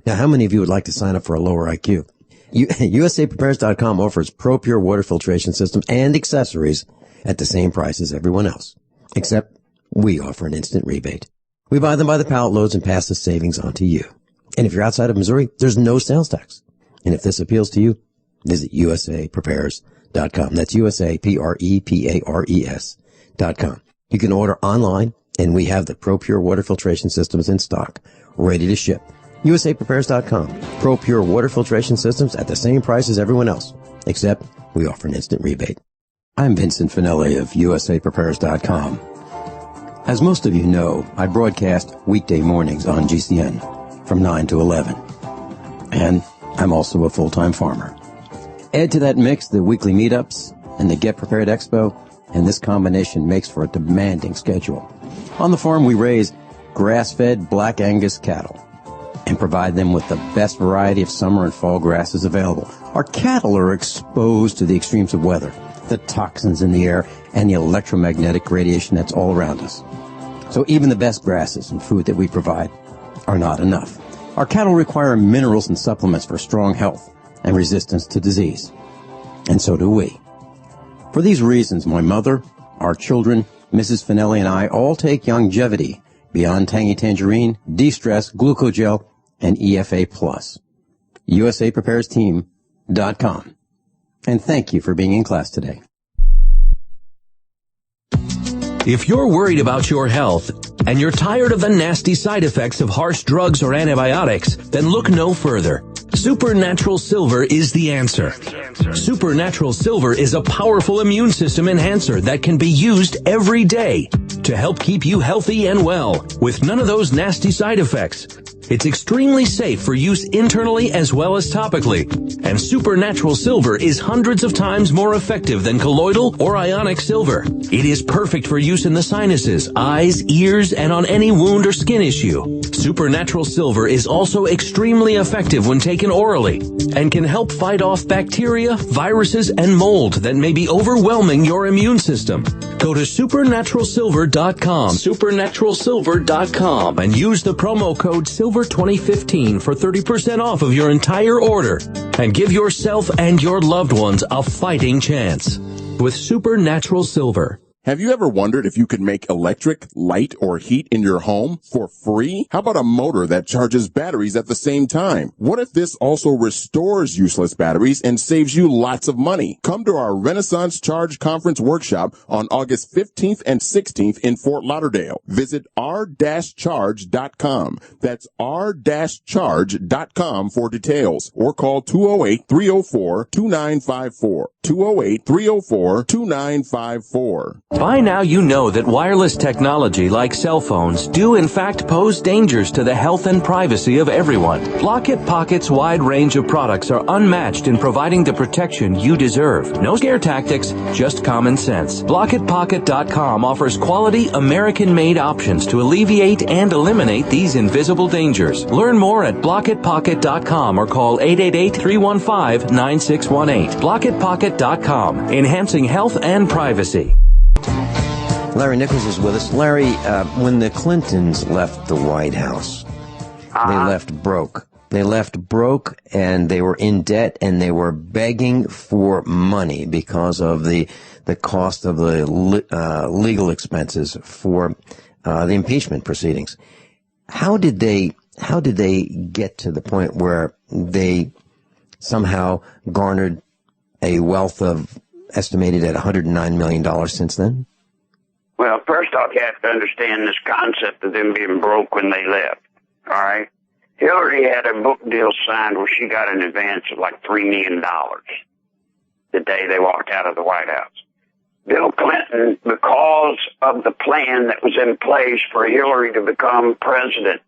Now, how many of you would like to sign up for a lower IQ? USAPrepares.com offers ProPure water filtration systems and accessories at the same price as everyone else, except we offer an instant rebate. We buy them by the pallet loads and pass the savings on to you. And if you're outside of Missouri, there's no sales tax. And if this appeals to you, visit USAPrepares.com. That's USAPrepares.com. You can order online, and we have the ProPure water filtration systems in stock, ready to ship. USAPrepares.com. ProPure water filtration systems at the same price as everyone else, except we offer an instant rebate. I'm Vincent Finelli of USAPrepares.com. As most of you know, I broadcast weekday mornings on GCN from 9 to 11. And I'm also a full-time farmer. Add to that mix the weekly meetups and the Get Prepared Expo, and this combination makes for a demanding schedule. On the farm, we raise grass-fed Black Angus cattle and provide them with the best variety of summer and fall grasses available. Our cattle are exposed to the extremes of weather, the toxins in the air, and the electromagnetic radiation that's all around us. So even the best grasses and food that we provide are not enough. Our cattle require minerals and supplements for strong health and resistance to disease. And so do we. For these reasons, my mother, our children, Mrs. Finelli, and I all take Youngevity, Beyond Tangy Tangerine, De-Stress, Glucogel, and EFA+. USAPreparesTeam.com. And thank you for being in class today. If you're worried about your health and you're tired of the nasty side effects of harsh drugs or antibiotics, then look no further. Supernatural Silver is the answer. Supernatural Silver is a powerful immune system enhancer that can be used every day to help keep you healthy and well with none of those nasty side effects. It's extremely safe for use internally as well as topically. And Supernatural Silver is hundreds of times more effective than colloidal or ionic silver. It is perfect for use in the sinuses, eyes, ears, and on any wound or skin issue. Supernatural Silver is also extremely effective when taken orally and can help fight off bacteria, viruses, and mold that may be overwhelming your immune system. Go to supernaturalsilver.com, supernaturalsilver.com, and use the promo code SILVER2015 for 30% off of your entire order. And give yourself and your loved ones a fighting chance with Supernatural Silver. Have you ever wondered if you could make electric, light, or heat in your home for free? How about a motor that charges batteries at the same time? What if this also restores useless batteries and saves you lots of money? Come to our Renaissance Charge Conference workshop on August 15th and 16th in Fort Lauderdale. Visit r-charge.com. That's r-charge.com for details, or call 208-304-2954. 208-304-2954. By now you know that wireless technology like cell phones do in fact pose dangers to the health and privacy of everyone. Block-It Pocket's wide range of products are unmatched in providing the protection you deserve. No scare tactics, just common sense. BlockItPocket.com offers quality American-made options to alleviate and eliminate these invisible dangers. Learn more at BlockItPocket.com or call 888-315-9618. BlockItPocket.com, enhancing health and privacy. Larry Nichols is with us. Larry, when the Clintons left the White House, they left broke. They left broke, and they were in debt, and they were begging for money because of the cost of the legal expenses for the impeachment proceedings. How did they get to the point where they somehow garnered a wealth of estimated at $109 million since then? Well, first off, you have to understand this concept of them being broke when they left. All right? Hillary had a book deal signed where she got an advance of like $3 million the day they walked out of the White House. Bill Clinton, because of the plan that was in place for Hillary to become president,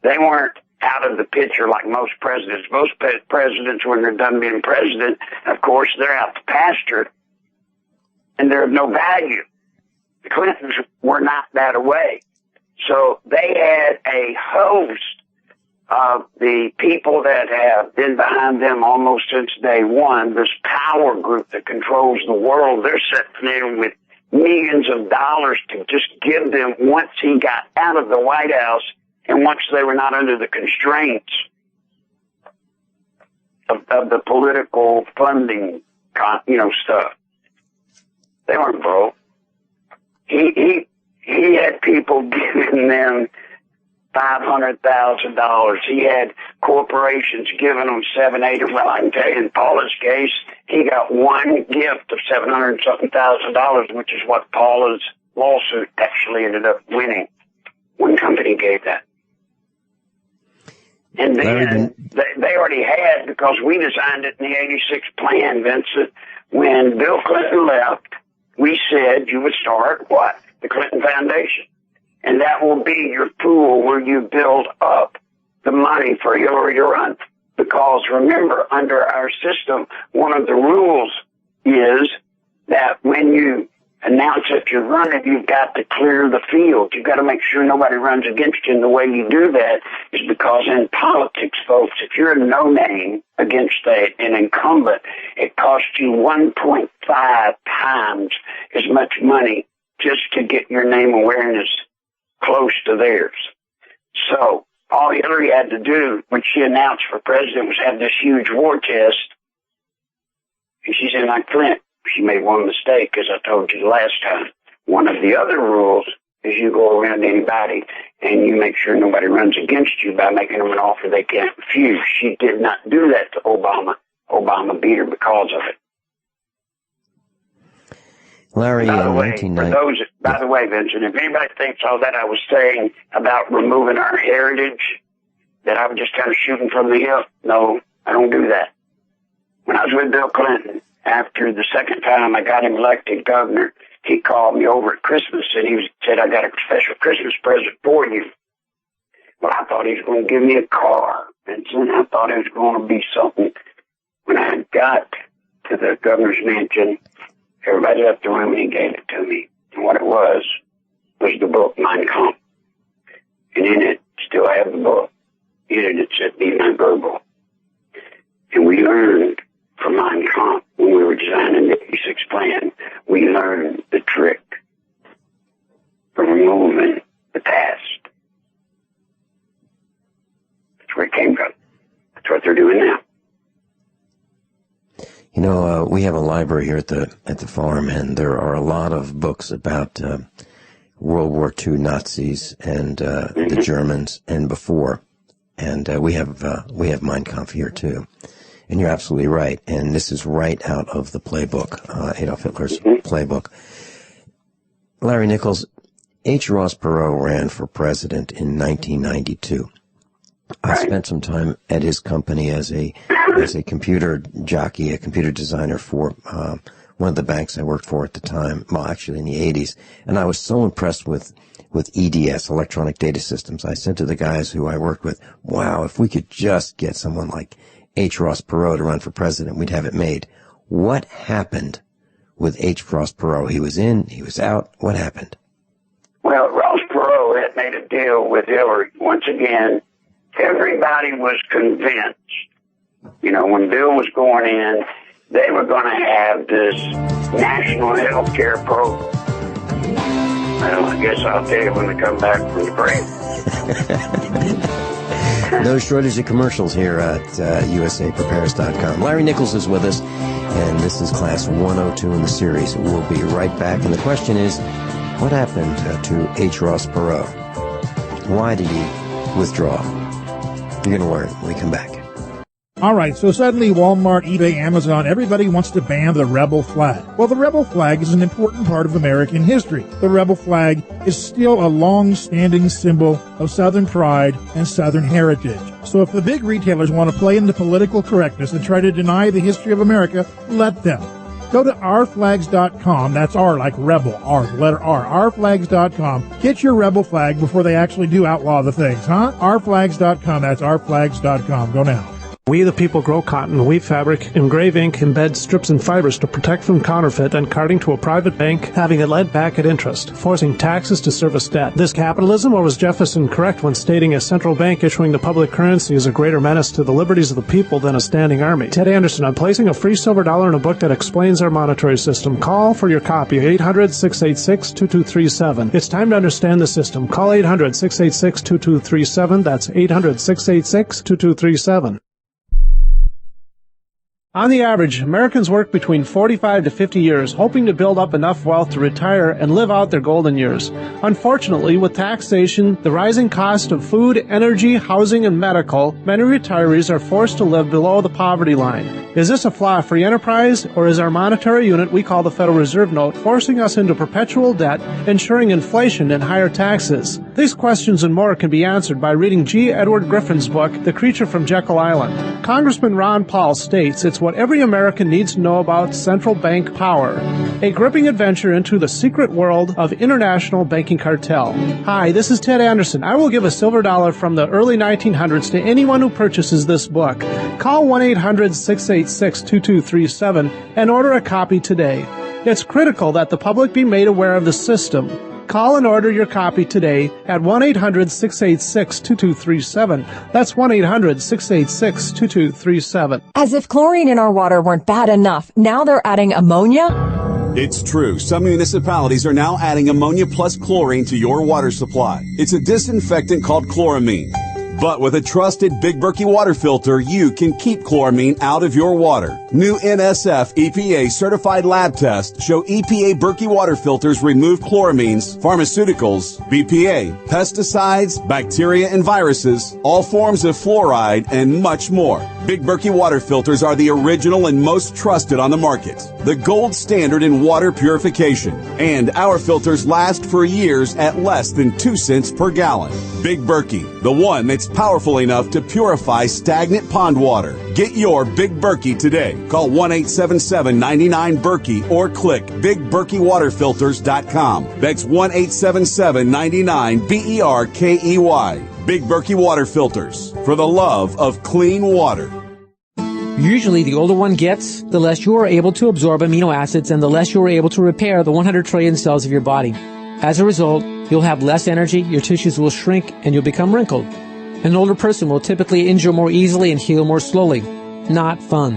they weren't out of the picture like most presidents. Most presidents, when they're done being president, of course, they're out to pasture, and they're of no value. The Clintons were not that way. So they had a host of the people that have been behind them almost since day one, this power group that controls the world. They're sitting there with millions of dollars to just give them once he got out of the White House and once they were not under the constraints of the political funding, stuff. They weren't broke. He had people giving them $500,000. He had corporations giving them $700,000, $800,000. Well, I can tell you, in Paula's case, he got one gift of $700,000, which is what Paula's lawsuit actually ended up winning. One company gave that. And then they already had, because we designed it in the 86 plan, Vincent. When Bill Clinton left, we said you would start what? The Clinton Foundation. And that will be your pool where you build up the money for Hillary to run. Because remember, under our system, one of the rules is that when you announce that you're running, you've got to clear the field. You've got to make sure nobody runs against you. And the way you do that is because in politics, folks, if you're a no-name against an incumbent, it costs you 1.5 times as much money just to get your name awareness close to theirs. So all Hillary had to do when she announced for president was have this huge war chest. And she said, like Clint, she made one mistake, as I told you the last time. One of the other rules is you go around anybody and you make sure nobody runs against you by making them an offer they can't refuse. She did not do that to Obama. Obama beat her because of it. Larry, by the way, Vincent, if anybody thinks all that I was saying about removing our heritage, that I was just kind of shooting from the hip, no, I don't do that. When I was with Bill Clinton, after the second time I got him elected governor, he called me over at Christmas and he said, I got a special Christmas present for you. Well, I thought he was going to give me a car, Vincent. I thought it was going to be something. When I got to the governor's mansion, everybody left the room and he gave it to me. And what it was the book Mein Kampf. And in it, still have the book. In it said, be my verbal. And we learned from Mein Kampf, when we were designing the 86 plan, we learned the trick for removing the past. That's where it came from. That's what they're doing now. You know, we have a library here at the farm, and there are a lot of books about World War II Nazis and the Germans and before, and we have Mein Kampf here too. And you're absolutely right, and this is right out of the playbook, Adolf Hitler's playbook. Larry Nichols, H. Ross Perot ran for president in 1992. I spent some time at his company as a computer jockey, a computer designer for one of the banks I worked for at the time, well, actually in the 80s. And I was so impressed with EDS, electronic data systems. I said to the guys who I worked with, wow, if we could just get someone like H. Ross Perot to run for president, we'd have it made. What happened with H. Ross Perot? He was in, he was out. What happened? Well, Ross Perot had made a deal with Hillary. Once again, everybody was convinced, when Bill was going in, they were going to have this national health care program. Well, I guess I'll tell you when we come back from the break. No shortage of commercials here at USAPrepares.com. Larry Nichols is with us, and this is class 102 in the series. We'll be right back, and the question is, what happened to H. Ross Perot? Why did he withdraw? You're going to learn when we come back. All right, so suddenly Walmart, eBay, Amazon, everybody wants to ban the rebel flag. Well, the rebel flag is an important part of American history. The rebel flag is still a long-standing symbol of Southern pride and Southern heritage. So if the big retailers want to play into political correctness and try to deny the history of America, let them. Go to ourflags.com. That's R like rebel, R, the letter R, ourflags.com. Get your rebel flag before they actually do outlaw the things, huh? Ourflags.com. That's ourflags.com. Go now. We the people grow cotton, weave fabric, engrave ink, embed strips and fibers to protect from counterfeit and carting to a private bank, having it lent back at interest, forcing taxes to service debt. This capitalism, or was Jefferson correct when stating a central bank issuing the public currency is a greater menace to the liberties of the people than a standing army? Ted Anderson, I'm placing a free silver dollar in a book that explains our monetary system. Call for your copy, 800-686-2237. It's time to understand the system. Call 800-686-2237. That's 800-686-2237. On the average, Americans work between 45 to 50 years, hoping to build up enough wealth to retire and live out their golden years. Unfortunately, with taxation, the rising cost of food, energy, housing, and medical, many retirees are forced to live below the poverty line. Is this a flaw of free enterprise, or is our monetary unit we call the Federal Reserve Note forcing us into perpetual debt, ensuring inflation and higher taxes? These questions and more can be answered by reading G. Edward Griffin's book, The Creature from Jekyll Island. Congressman Ron Paul states it's what every American needs to know about central bank power. A gripping adventure into the secret world of international banking cartel. Hi, this is Ted Anderson. I will give a silver dollar from the early 1900s to anyone who purchases this book. Call 1-800-686-2237 and order a copy today. It's critical that the public be made aware of the system. Call and order your copy today at 1-800-686-2237. That's 1-800-686-2237. As if chlorine in our water weren't bad enough, now they're adding ammonia? It's true. Some municipalities are now adding ammonia plus chlorine to your water supply. It's a disinfectant called chloramine. But with a trusted Big Berkey water filter, you can keep chloramine out of your water. New NSF EPA certified lab tests show EPA Berkey water filters remove chloramines, pharmaceuticals, BPA, pesticides, bacteria and viruses, all forms of fluoride, and much more. Big Berkey water filters are the original and most trusted on the market. The gold standard in water purification. And our filters last for years at less than 2 cents per gallon. Big Berkey, the one that's powerful enough to purify stagnant pond water. Get your Big Berkey today. Call 1-877-99-BERKEY or click BigBerkeyWaterFilters.com. That's 1-877-99-BERKEY. Big Berkey Water Filters, for the love of clean water. Usually, the older one gets, the less you are able to absorb amino acids and the less you are able to repair the 100 trillion cells of your body. As a result, you'll have less energy, your tissues will shrink, and you'll become wrinkled. An older person will typically injure more easily and heal more slowly. Not fun.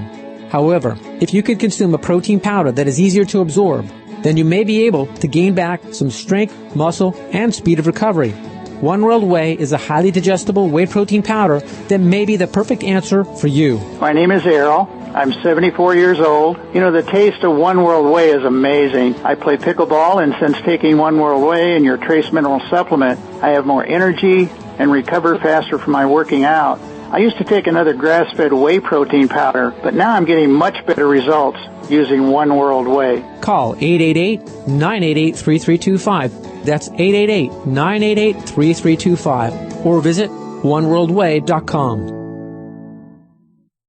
However, if you could consume a protein powder that is easier to absorb, then you may be able to gain back some strength, muscle, and speed of recovery. One World Whey is a highly digestible whey protein powder that may be the perfect answer for you. My name is Errol. I'm 74 years old. You know, the taste of One World Whey is amazing. I play pickleball, and since taking One World Whey and your trace mineral supplement, I have more energy and recover faster from my working out. I used to take another grass-fed whey protein powder, but now I'm getting much better results using One World Whey. Call 888-988-3325. That's 888-988-3325. Or visit oneworldway.com.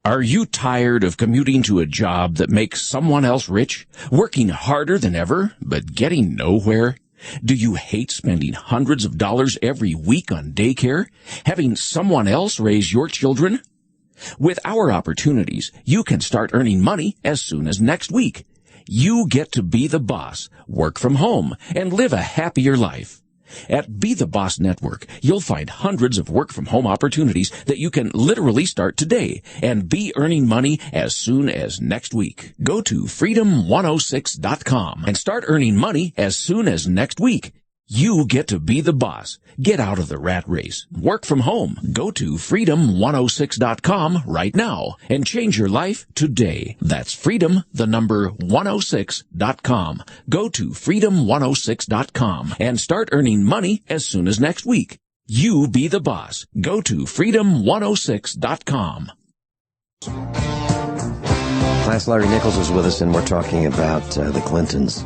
Are you tired of commuting to a job that makes someone else rich? Working harder than ever, but getting nowhere? Do you hate spending hundreds of dollars every week on daycare? Having someone else raise your children? With our opportunities, you can start earning money as soon as next week. You get to be the boss, work from home, and live a happier life. At Be the Boss Network, you'll find hundreds of work-from-home opportunities that you can literally start today and be earning money as soon as next week. Go to freedom106.com and start earning money as soon as next week. You get to be the boss. Get out of the rat race. Work from home. Go to freedom106.com right now and change your life today. That's freedom106.com. Go to freedom106.com and start earning money as soon as next week. You be the boss. Go to freedom106.com. Class Larry Nichols is with us, and we're talking about the Clintons.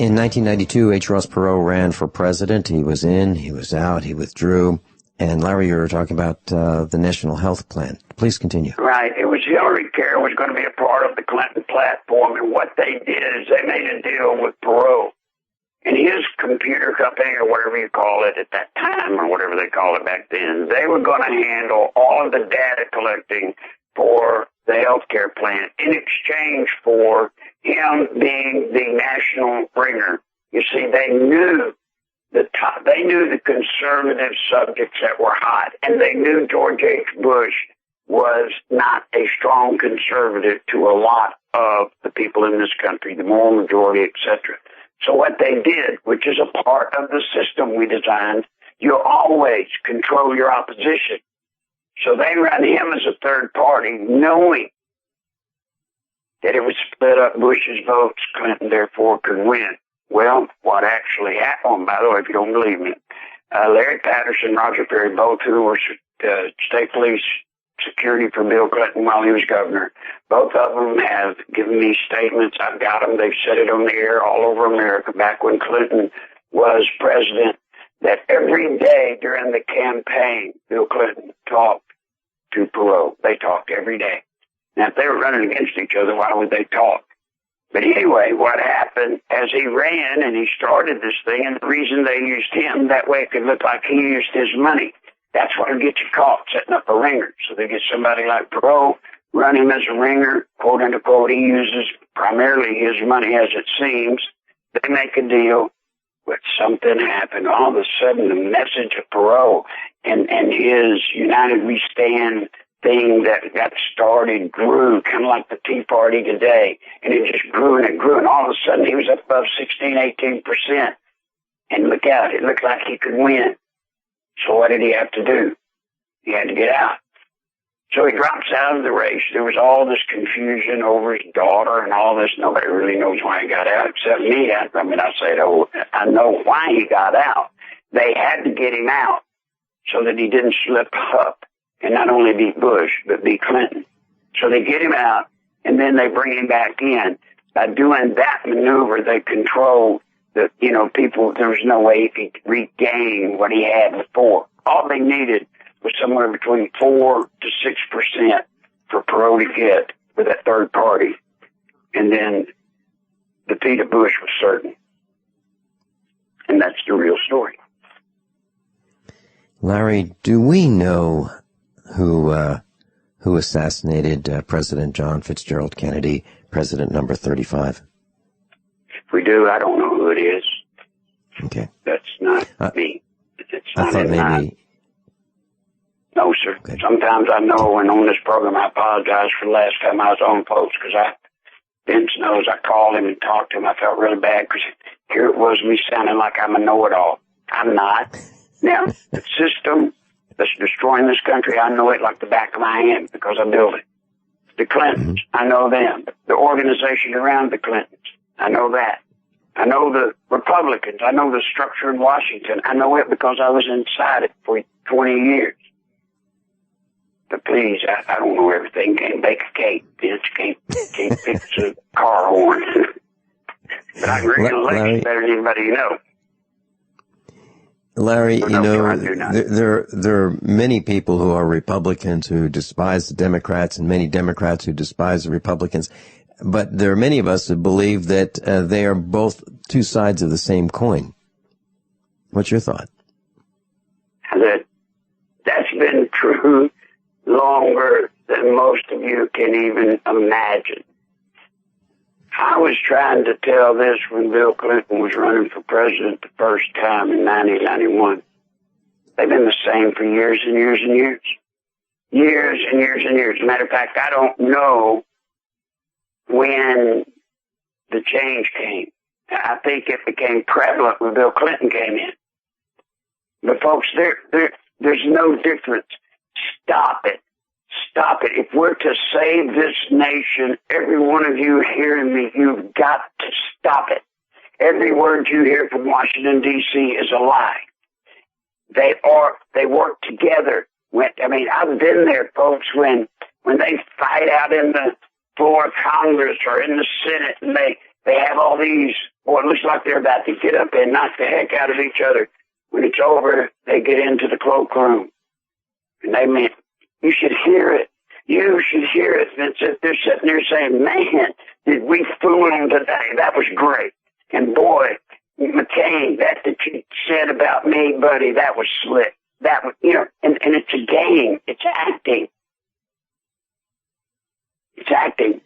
In 1992, H. Ross Perot ran for president. He was in, he was out, he withdrew. And Larry, you were talking about the National Health Plan. Please continue. Right. It was Hillary Care was going to be a part of the Clinton platform, and what they did is they made a deal with Perot and his computer company, or whatever you call it at that time, or whatever they call it back then. They were going to handle all of the data collecting for the health care plan in exchange for him being the national bringer. You see, they knew the conservative subjects that were hot, and they knew George H. Bush was not a strong conservative to a lot of the people in this country, the moral majority, etc. So what they did, which is a part of the system we designed, you always control your opposition. So they ran him as a third party, knowing that it would split up Bush's votes. Clinton, therefore, could win. Well, what actually happened, by the way, if you don't believe me, Larry Patterson, Roger Perry, both who were state police security for Bill Clinton while he was governor, both of them have given me statements. I've got them. They've said it on the air all over America back when Clinton was president, that every day during the campaign, Bill Clinton talked to Perot. They talked every day. Now, if they were running against each other, why would they talk? But anyway, what happened as he ran and he started this thing, and the reason they used him, that way it could look like he used his money. That's what will get you caught, setting up a ringer. So they get somebody like Perot, run him as a ringer, quote unquote. He uses primarily his money, as it seems. They make a deal, but something happened. All of a sudden, the message of Perot and his United We Stand thing that got started grew, kind of like the Tea Party today. And it just grew and it grew. And all of a sudden, he was up above 16-18%. And look out, it looked like he could win. So what did he have to do? He had to get out. So he drops out of the race. There was all this confusion over his daughter and all this. Nobody really knows why he got out except me. I mean, I said, oh, I know why he got out. They had to get him out so that he didn't slip up and not only beat Bush, but beat Clinton. So they get him out, and then they bring him back in. By doing that maneuver, they controlled the, people. There was no way he could regain what he had before. All they needed was somewhere between 4 to 6% for Perot to get with that third party. And then the defeat of Bush was certain. And that's the real story. Larry, do we know who assassinated President John Fitzgerald Kennedy, President number 35? If we do, I don't know who it is. Okay. That's not me. It's not I thought maybe... No, sir. Okay. Sometimes I know, and on this program, I apologize for the last time I was on, folks, because Vince knows I called him and talked to him. I felt really bad because here it was me sounding like I'm a know-it-all. I'm not. Now, the system that's destroying this country, I know it like the back of my hand because I built it. The Clintons, I know them. The organization around the Clintons, I know that. I know the Republicans. I know the structure in Washington. I know it because I was inside it for 20 years. But please, I don't know everything. Can't bake a cake. Vince can't fix a car horn. But I can read elections better than anybody you know. Larry, there are many people who are Republicans who despise the Democrats and many Democrats who despise the Republicans. But there are many of us who believe that they are both two sides of the same coin. What's your thought? That's been true longer than most of you can even imagine. I was trying to tell this when Bill Clinton was running for president the first time in 1991. They've been the same for years and years and years. Years and years and years. As a matter of fact, I don't know when the change came. I think it became prevalent when Bill Clinton came in. But folks, there's no difference. Stop it. Stop it. If we're to save this nation, every one of you hearing me, you've got to stop it. Every word you hear from Washington, D.C. is a lie. They work together I've been there, folks, when they fight out in the floor of Congress or in the Senate, and they have all these, it looks like they're about to get up and knock the heck out of each other. When it's over, they get into the cloakroom. And you should hear it. You should hear it, Vincent. They're sitting there saying, man, did we fool them today? That was great. And boy, McCain, that you said about me, buddy, that was slick. That was, and it's a game. It's acting. It's acting.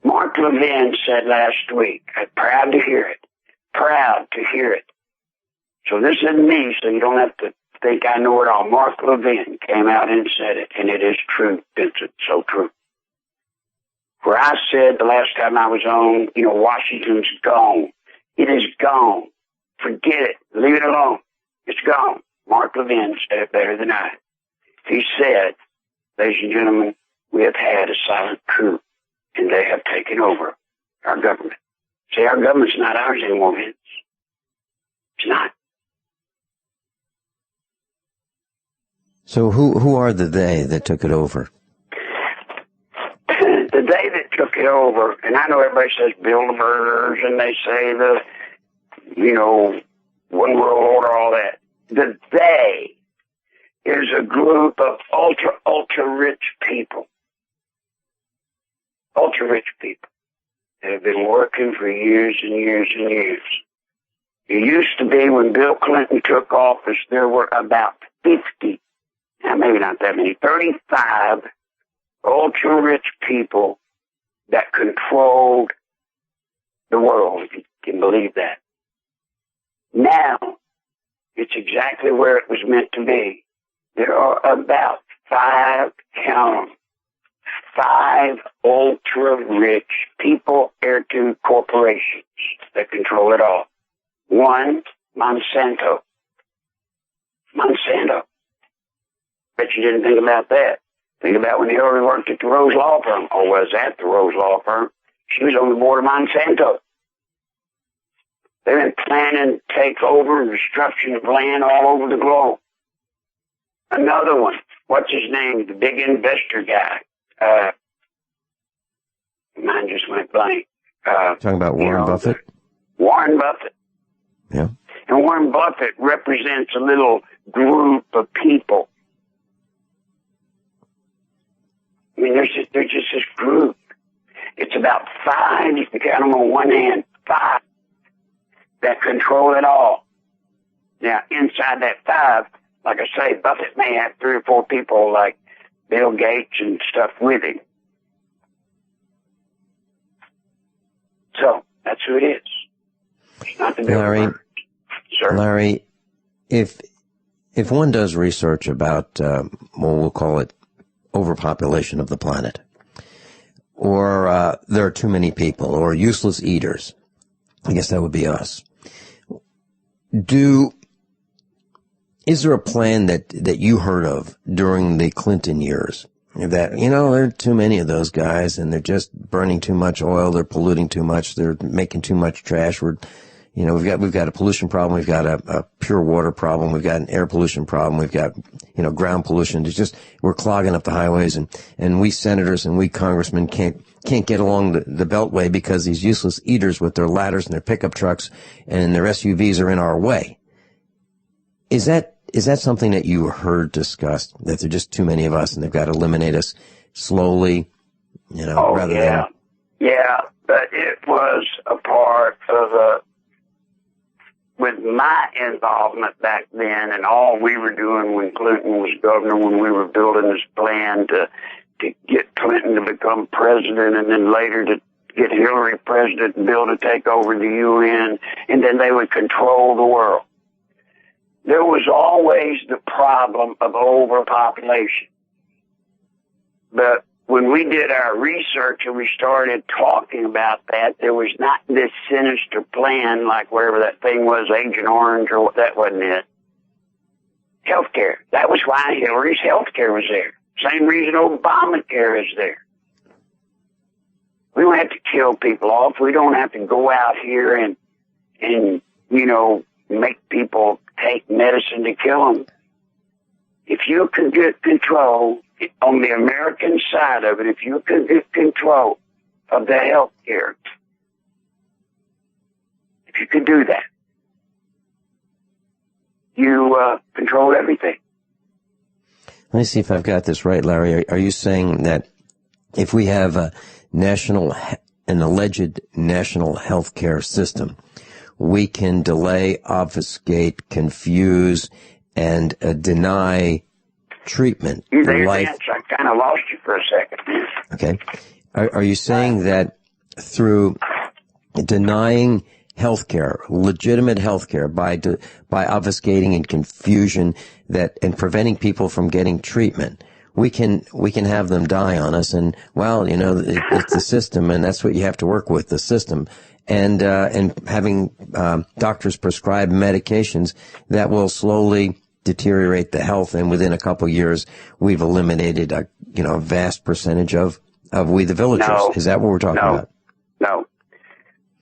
Mark Levin said last week, I'm proud to hear it. Proud to hear it. So this isn't me, so you don't have to think I know it all. Mark Levin came out and said it, and it is true, Vincent, so true. Where I said the last time I was on, Washington's gone. It is gone. Forget it. Leave it alone. It's gone. Mark Levin said it better than I. He said, ladies and gentlemen, we have had a silent coup, and they have taken over our government. See, our government's not ours anymore, Vince. It's not. So who are the they that took it over? The they that took it over, and I know everybody says Bilderbergers, and they say the, one world order, all that. The they is a group of ultra rich people. Ultra rich people that have been working for years and years and years. It used to be when Bill Clinton took office, there were about 50, maybe not that many, 35 ultra rich people that controlled the world, if you can believe that. Now, it's exactly where it was meant to be. There are about 5 ultra-rich people, heir-to corporations that control it all. One, Monsanto. Bet you didn't think about that. Think about when Hillary worked at the Rose Law Firm, or was at the Rose Law Firm. She was on the board of Monsanto. They've been planning takeover and destruction of land all over the globe. Another one, what's his name? The big investor guy. Mine just went blank. Talking about Warren Buffett? Warren Buffett. Yeah. And Warren Buffett represents a little group of people. They're just this group. It's about 5, you can count them on one hand, 5 that control it all. Now, inside that 5, like I say, Buffett may have 3 or 4 people like Bill Gates and stuff with him. So, that's who it is. It's not the Larry, Sir? Larry, if one does research about, we'll call it overpopulation of the planet, or there are too many people, or useless eaters, I guess that would be us. Is there a plan that you heard of during the Clinton years that, there are too many of those guys and they're just burning too much oil, they're polluting too much, they're making too much trash, we've got a pollution problem, we've got a pure water problem, we've got an air pollution problem, we've got, ground pollution. It's just, we're clogging up the highways and we senators and we congressmen can't get along the beltway because these useless eaters with their ladders and their pickup trucks and their SUVs are in our way. Is that something that you heard discussed, that there are just too many of us and they've got to eliminate us slowly, rather than... Yeah, but it was a part of with my involvement back then and all we were doing when Clinton was governor, when we were building this plan to get Clinton to become president and then later to get Hillary president and Bill to take over the UN, and then they would control the world. There was always the problem of overpopulation. But when we did our research and we started talking about that, there was not this sinister plan like wherever that thing was, Agent Orange, or that wasn't it. Healthcare. That was why Hillary's healthcare was there. Same reason Obamacare is there. We don't have to kill people off. We don't have to go out here and make people take medicine to kill them. If you could get control on the American side of it, if you could get control of the health care, if you could do that, you control everything. Let me see if I've got this right, Larry. Are you saying that if we have an alleged national health care system, we can delay, obfuscate, confuse, and deny treatment? There, Vince, I kind of lost you for a second. Okay. Are you saying that through denying healthcare, legitimate healthcare, by obfuscating and confusion and preventing people from getting treatment, we can have them die on us? And well, it's the system, and that's what you have to work with, the system. And having doctors prescribe medications that will slowly deteriorate the health, and within a couple of years, we've eliminated a vast percentage of we the villagers. No, is that what we're talking about? No.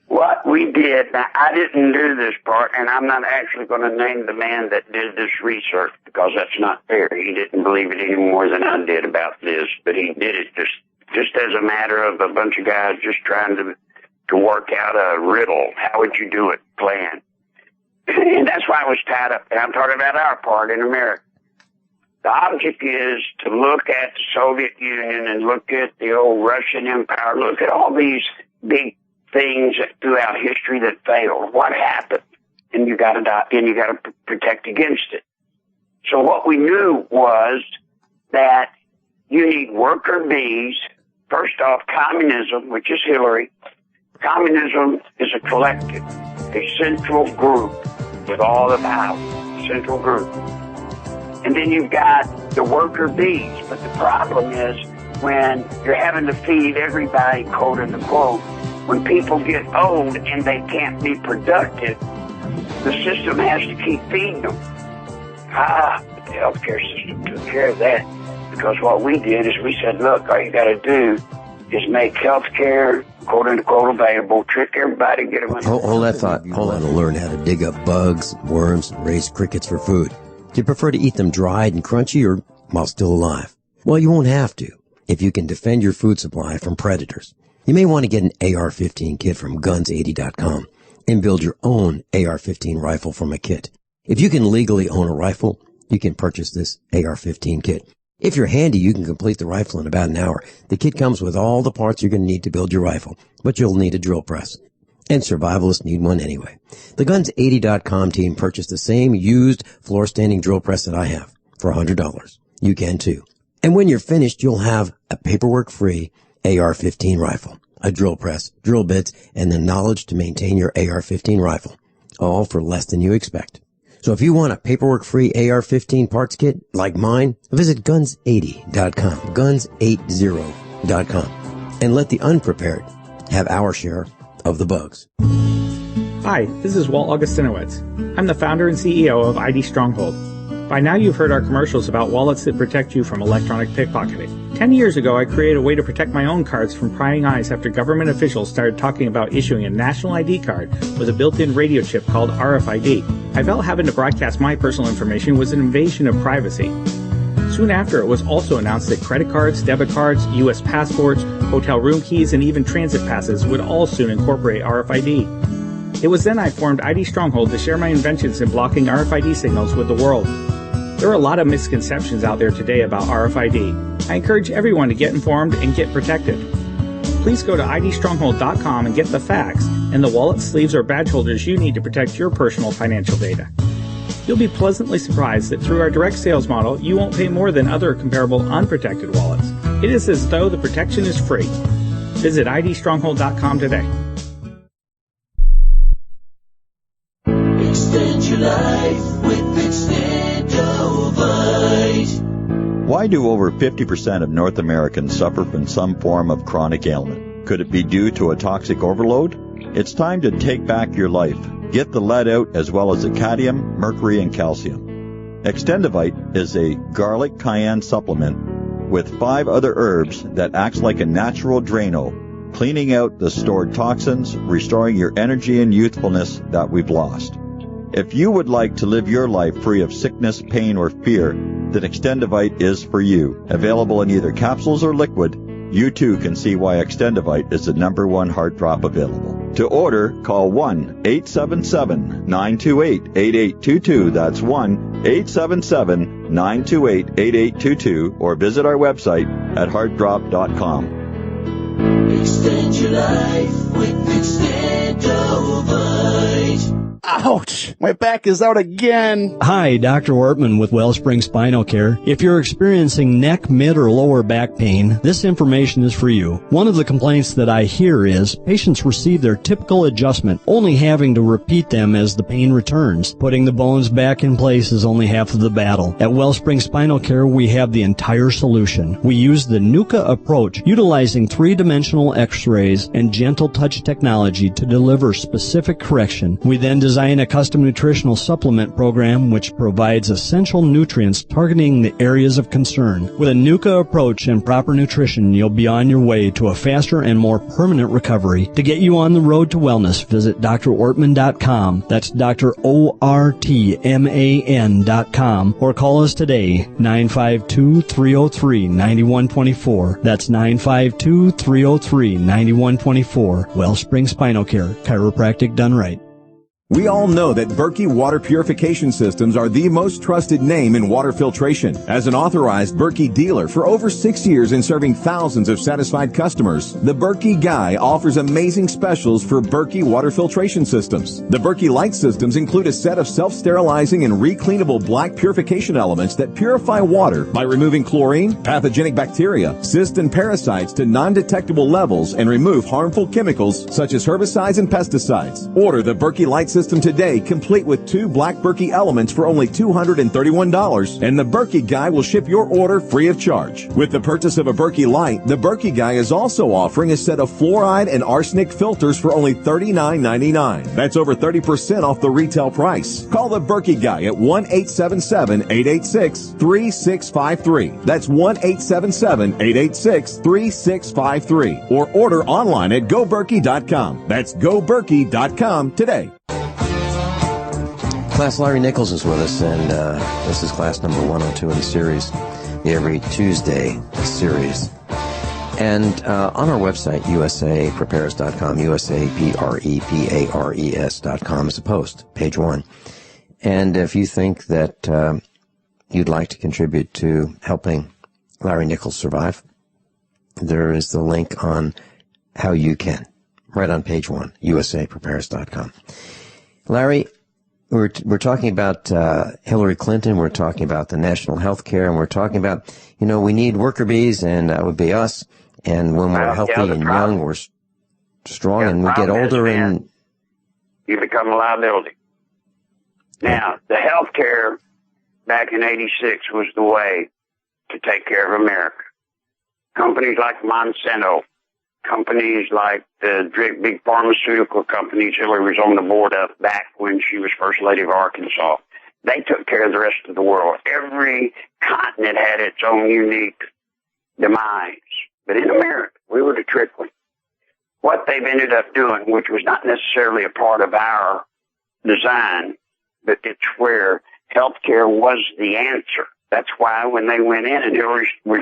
What we did, now I didn't do this part, and I'm not actually going to name the man that did this research because that's not fair. He didn't believe it any more than I did about this, but he did it just as a matter of a bunch of guys just trying to work out a riddle. How would you do it? Plan. And that's why I was tied up. And I'm talking about our part in America. The object is to look at the Soviet Union and look at the old Russian Empire, look at all these big things throughout history that failed. What happened? And you got to protect against it. So what we knew was that you need worker bees. First off, communism, which is Hillary. Communism is a collective, a central group with all the power, central group. And then you've got the worker bees. But the problem is when you're having to feed everybody, quote unquote, when people get old and they can't be productive, the system has to keep feeding them. The healthcare system took care of that, because what we did is we said, look, all you got to do is make healthcare, quote unquote, available, trick everybody, get them. Hold that thought. Hold on. To learn how to dig up bugs, worms, and raise crickets for food. Do you prefer to eat them dried and crunchy or while still alive? Well, you won't have to if you can defend your food supply from predators. You may want to get an AR-15 kit from guns80.com and build your own AR-15 rifle from a kit. If you can legally own a rifle, you can purchase this AR-15 kit. If you're handy, you can complete the rifle in about an hour. The kit comes with all the parts you're going to need to build your rifle, but you'll need a drill press. And survivalists need one anyway. The Guns80.com team purchased the same used floor-standing drill press that I have for $100. You can too. And when you're finished, you'll have a paperwork-free AR-15 rifle, a drill press, drill bits, and the knowledge to maintain your AR-15 rifle, all for less than you expect. So if you want a paperwork-free AR-15 parts kit like mine, visit Guns80.com, Guns80.com, and let the unprepared have our share of the bugs. Hi, this is Walt Augustinowitz. I'm the founder and CEO of ID Stronghold. By now you've heard our commercials about wallets that protect you from electronic pickpocketing. 10 years ago, I created a way to protect my own cards from prying eyes after government officials started talking about issuing a national ID card with a built-in radio chip called RFID. I felt having to broadcast my personal information was an invasion of privacy. Soon after, it was also announced that credit cards, debit cards, U.S. passports, hotel room keys, and even transit passes would all soon incorporate RFID. It was then I formed ID Stronghold to share my inventions in blocking RFID signals with the world. There are a lot of misconceptions out there today about RFID. I encourage everyone to get informed and get protected. Please go to idstronghold.com and get the facts and the wallet, sleeves, or badge holders you need to protect your personal financial data. You'll be pleasantly surprised that through our direct sales model, you won't pay more than other comparable unprotected wallets. It is as though the protection is free. Visit idstronghold.com today. Extend your life with Extendovite. Why do over 50% of North Americans suffer from some form of chronic ailment? Could it be due to a toxic overload? It's time to take back your life. Get the lead out as well as the cadmium, mercury, and calcium. Extendovite is a garlic cayenne supplement with 5 other herbs that acts like a natural Drano, cleaning out the stored toxins, restoring your energy and youthfulness that we've lost. If you would like to live your life free of sickness, pain, or fear, then Extendivite is for you. Available in either capsules or liquid, you too can see why Extendivite is the #1 heart drop available. To order, call 1-877-928-8822. That's 1-877-928-8822, or visit our website at heartdrop.com. Extend your life with Extendovite. Ouch! My back is out again. Hi, Dr. Ortman with Wellspring Spinal Care. If you're experiencing neck, mid, or lower back pain, this information is for you. One of the complaints that I hear is patients receive their typical adjustment, only having to repeat them as the pain returns. Putting the bones back in place is only half of the battle. At Wellspring Spinal Care, we have the entire solution. We use the NUCA approach, utilizing three-dimensional x-rays and gentle touch technology to deliver specific correction. We then design a custom nutritional supplement program which provides essential nutrients targeting the areas of concern. With a NUCA approach and proper nutrition, you'll be on your way to a faster and more permanent recovery. To get you on the road to wellness, visit drortman.com. That's drortman.com, or call us today, 952-303-9124. That's 952-303-9124. Wellspring Spinal Care, chiropractic done right. We all know that Berkey water purification systems are the most trusted name in water filtration. As an authorized Berkey dealer for over 6 years and serving thousands of satisfied customers, the Berkey Guy offers amazing specials for Berkey water filtration systems. The Berkey Light systems include a set of self-sterilizing and recleanable black purification elements that purify water by removing chlorine, pathogenic bacteria, cysts, and parasites to non-detectable levels and remove harmful chemicals such as herbicides and pesticides. Order the Berkey Light system today, complete with 2 black Berkey elements for only $231, and the Berkey Guy will ship your order free of charge. With the purchase of a Berkey Light, the Berkey Guy is also offering a set of fluoride and arsenic filters for only $39.99. That's over 30% off the retail price. Call the Berkey Guy at 1-877-886-3653. That's 1-877-886-3653. Or order online at goberkey.com. That's goberkey.com today. Class Larry Nichols is with us, and this is class number 102 in the series, the Every Tuesday series. And on our website, usaprepares.com, usaprepares.com is a post, page 1. And if you think that you'd like to contribute to helping Larry Nichols survive, there is the link on how you can, right on page 1, usaprepares.com. Larry, we're talking about Hillary Clinton, we're talking about the national health care, and we're talking about, we need worker bees, and that would be us. And when we're healthy and young, we're strong, and we get older, and you become a liability. Now, the health care back in '86 was the way to take care of America. Companies like Monsanto, companies like the big pharmaceutical companies Hillary was on the board of back when she was First Lady of Arkansas, they took care of the rest of the world. Every continent had its own unique demise. But in America, we were the trickling. What they've ended up doing, which was not necessarily a part of our design, but it's where healthcare was the answer. That's why when they went in and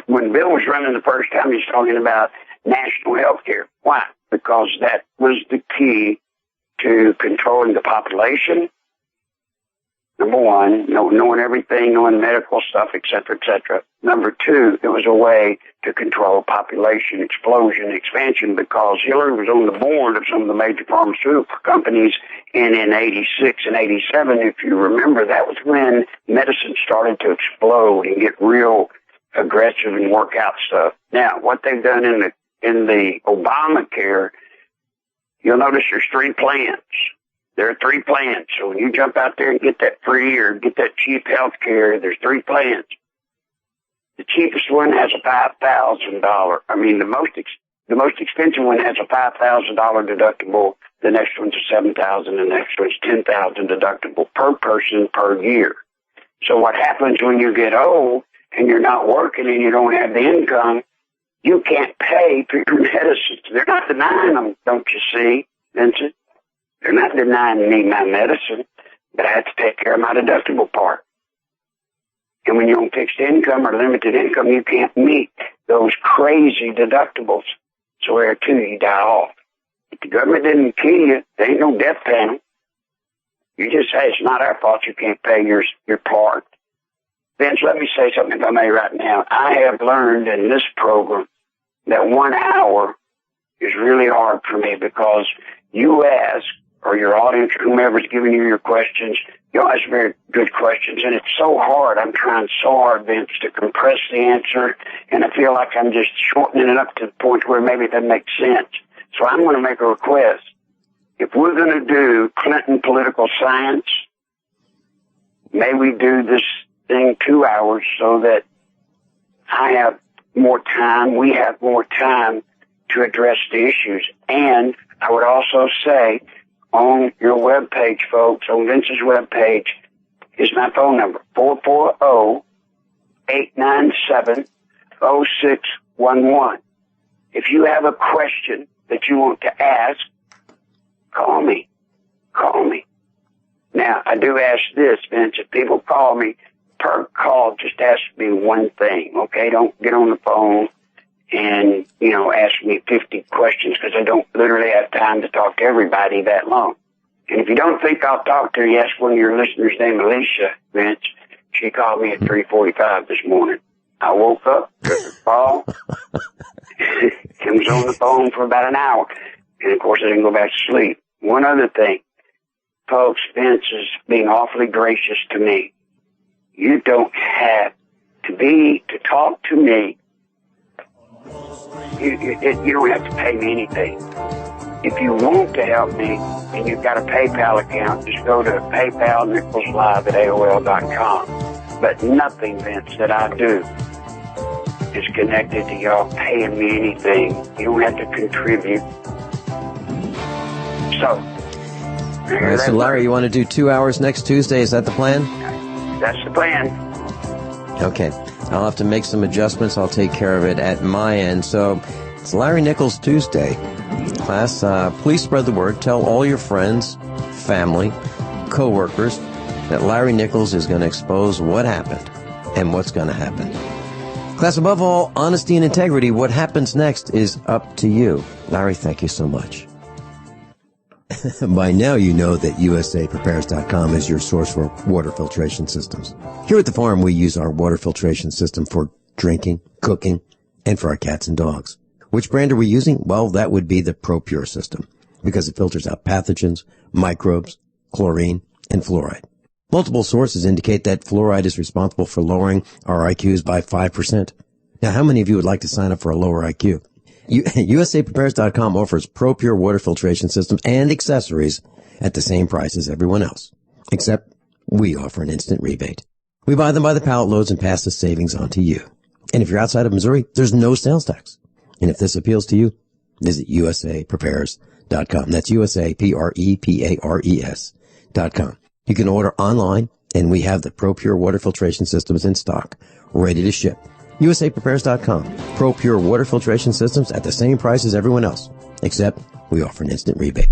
when Bill was running the first time, he was talking about national health care. Why? Because that was the key to controlling the population. Number one, knowing everything, knowing medical stuff, et cetera, et cetera. Number two, it was a way to control population explosion, expansion, because Hillary was on the board of some of the major pharmaceutical companies. And in '86 and '87, if you remember, that was when medicine started to explode and get real aggressive and work out stuff. Now, what they've done in the Obamacare, you'll notice there's 3 plans. There are 3 plans. So when you jump out there and get that free or get that cheap health care, there's 3 plans. The cheapest one has a $5,000. I mean, the most expensive one has a $5,000 deductible. The next one's a $7,000. The next one's $10,000 deductible per person per year. So what happens when you get old and you're not working and you don't have the income, you can't pay for your medicines. They're not denying them, don't you see, Vincent? They're not denying me my medicine, but I have to take care of my deductible part. And when you're on fixed income or limited income, you can't meet those crazy deductibles. So where too, you die off. If the government didn't kill you, there ain't no death panel. You just say it's not our fault you can't pay your part. Vince, let me say something if I may right now. I have learned in this program that 1 hour is really hard for me because you ask, or your audience, or whomever's giving you your questions, you ask very good questions, and it's so hard. I'm trying so hard, Vince, to compress the answer, and I feel like I'm just shortening it up to the point where maybe it doesn't make sense. So I'm going to make a request. If we're going to do Clinton political science, may we do this thing 2 hours so that I have more time, we have more time to address the issues. And I would also say on your webpage, folks, on Vince's webpage, is my phone number, 440-897-0611. If you have a question that you want to ask, call me. Call me. Now, I do ask this, Vince, if people call me per call, just ask me one thing, okay? Don't get on the phone and, ask me 50 questions because I don't literally have time to talk to everybody that long. And if you don't think I'll talk to you, ask one of your listeners named Alicia, Vince. She called me at 3:45 this morning. I woke up, took a call, and was on the phone for about an hour. And, of course, I didn't go back to sleep. One other thing, folks, Vince is being awfully gracious to me. You don't have to talk to me. You don't have to pay me anything. If you want to help me and you've got a PayPal account, just go to PayPal@AOL.com. But nothing, Vince, that I do is connected to y'all paying me anything. You don't have to contribute. So. All right, so Larry, you want to do 2 hours next Tuesday? Is that the plan? That's the plan. Okay. I'll have to make some adjustments. I'll take care of it at my end. So it's Larry Nichols Tuesday. Class, please spread the word. Tell all your friends, family, co-workers that Larry Nichols is going to expose what happened and what's going to happen. Class, above all, honesty and integrity, what happens next is up to you. Larry, thank you so much. By now you know that USAPrepares.com is your source for water filtration systems. Here at the farm we use our water filtration system for drinking, cooking, and for our cats and dogs. Which brand are we using? Well, that would be the ProPure system, because it filters out pathogens, microbes, chlorine, and fluoride. Multiple sources indicate that fluoride is responsible for lowering our IQs by 5%. Now, how many of you would like to sign up for a lower IQ? USAPrepares.com offers ProPure water filtration systems and accessories at the same price as everyone else, except we offer an instant rebate. We buy them by the pallet loads and pass the savings on to you. And if you're outside of Missouri, there's no sales tax. And if this appeals to you, visit USAPrepares.com. That's USAPrepares.com. You can order online, and we have the ProPure water filtration systems in stock, ready to ship. USAPrepares.com. ProPure water filtration systems at the same price as everyone else, except we offer an instant rebate.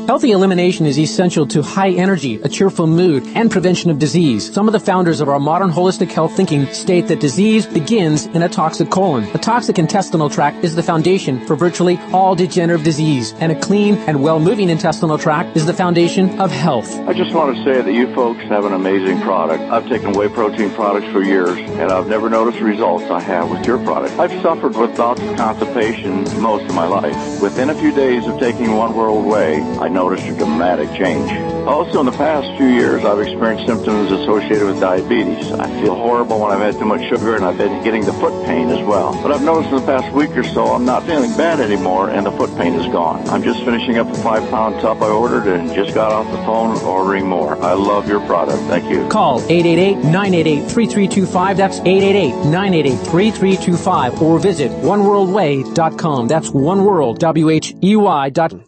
Healthy elimination is essential to high energy, a cheerful mood, and prevention of disease. Some of the founders of our modern holistic health thinking state that disease begins in a toxic colon. A toxic intestinal tract is the foundation for virtually all degenerative disease, and a clean and well-moving intestinal tract is the foundation of health. I just want to say that you folks have an amazing product. I've taken whey protein products for years, and I've never noticed the results I have with your product. I've suffered with bouts of constipation most of my life. Within a few days of taking One World Whey, I noticed a dramatic change. Also, in the past few years, I've experienced symptoms associated with diabetes. I feel horrible when I've had too much sugar, and I've been getting the foot pain as well. But I've noticed in the past week or so, I'm not feeling bad anymore, and the foot pain is gone. I'm just finishing up a 5-pound tub I ordered and just got off the phone ordering more. I love your product. Thank you. Call 888-988-3325. That's 888-988-3325. Or visit oneworldway.com. That's oneworld, WHEY.com.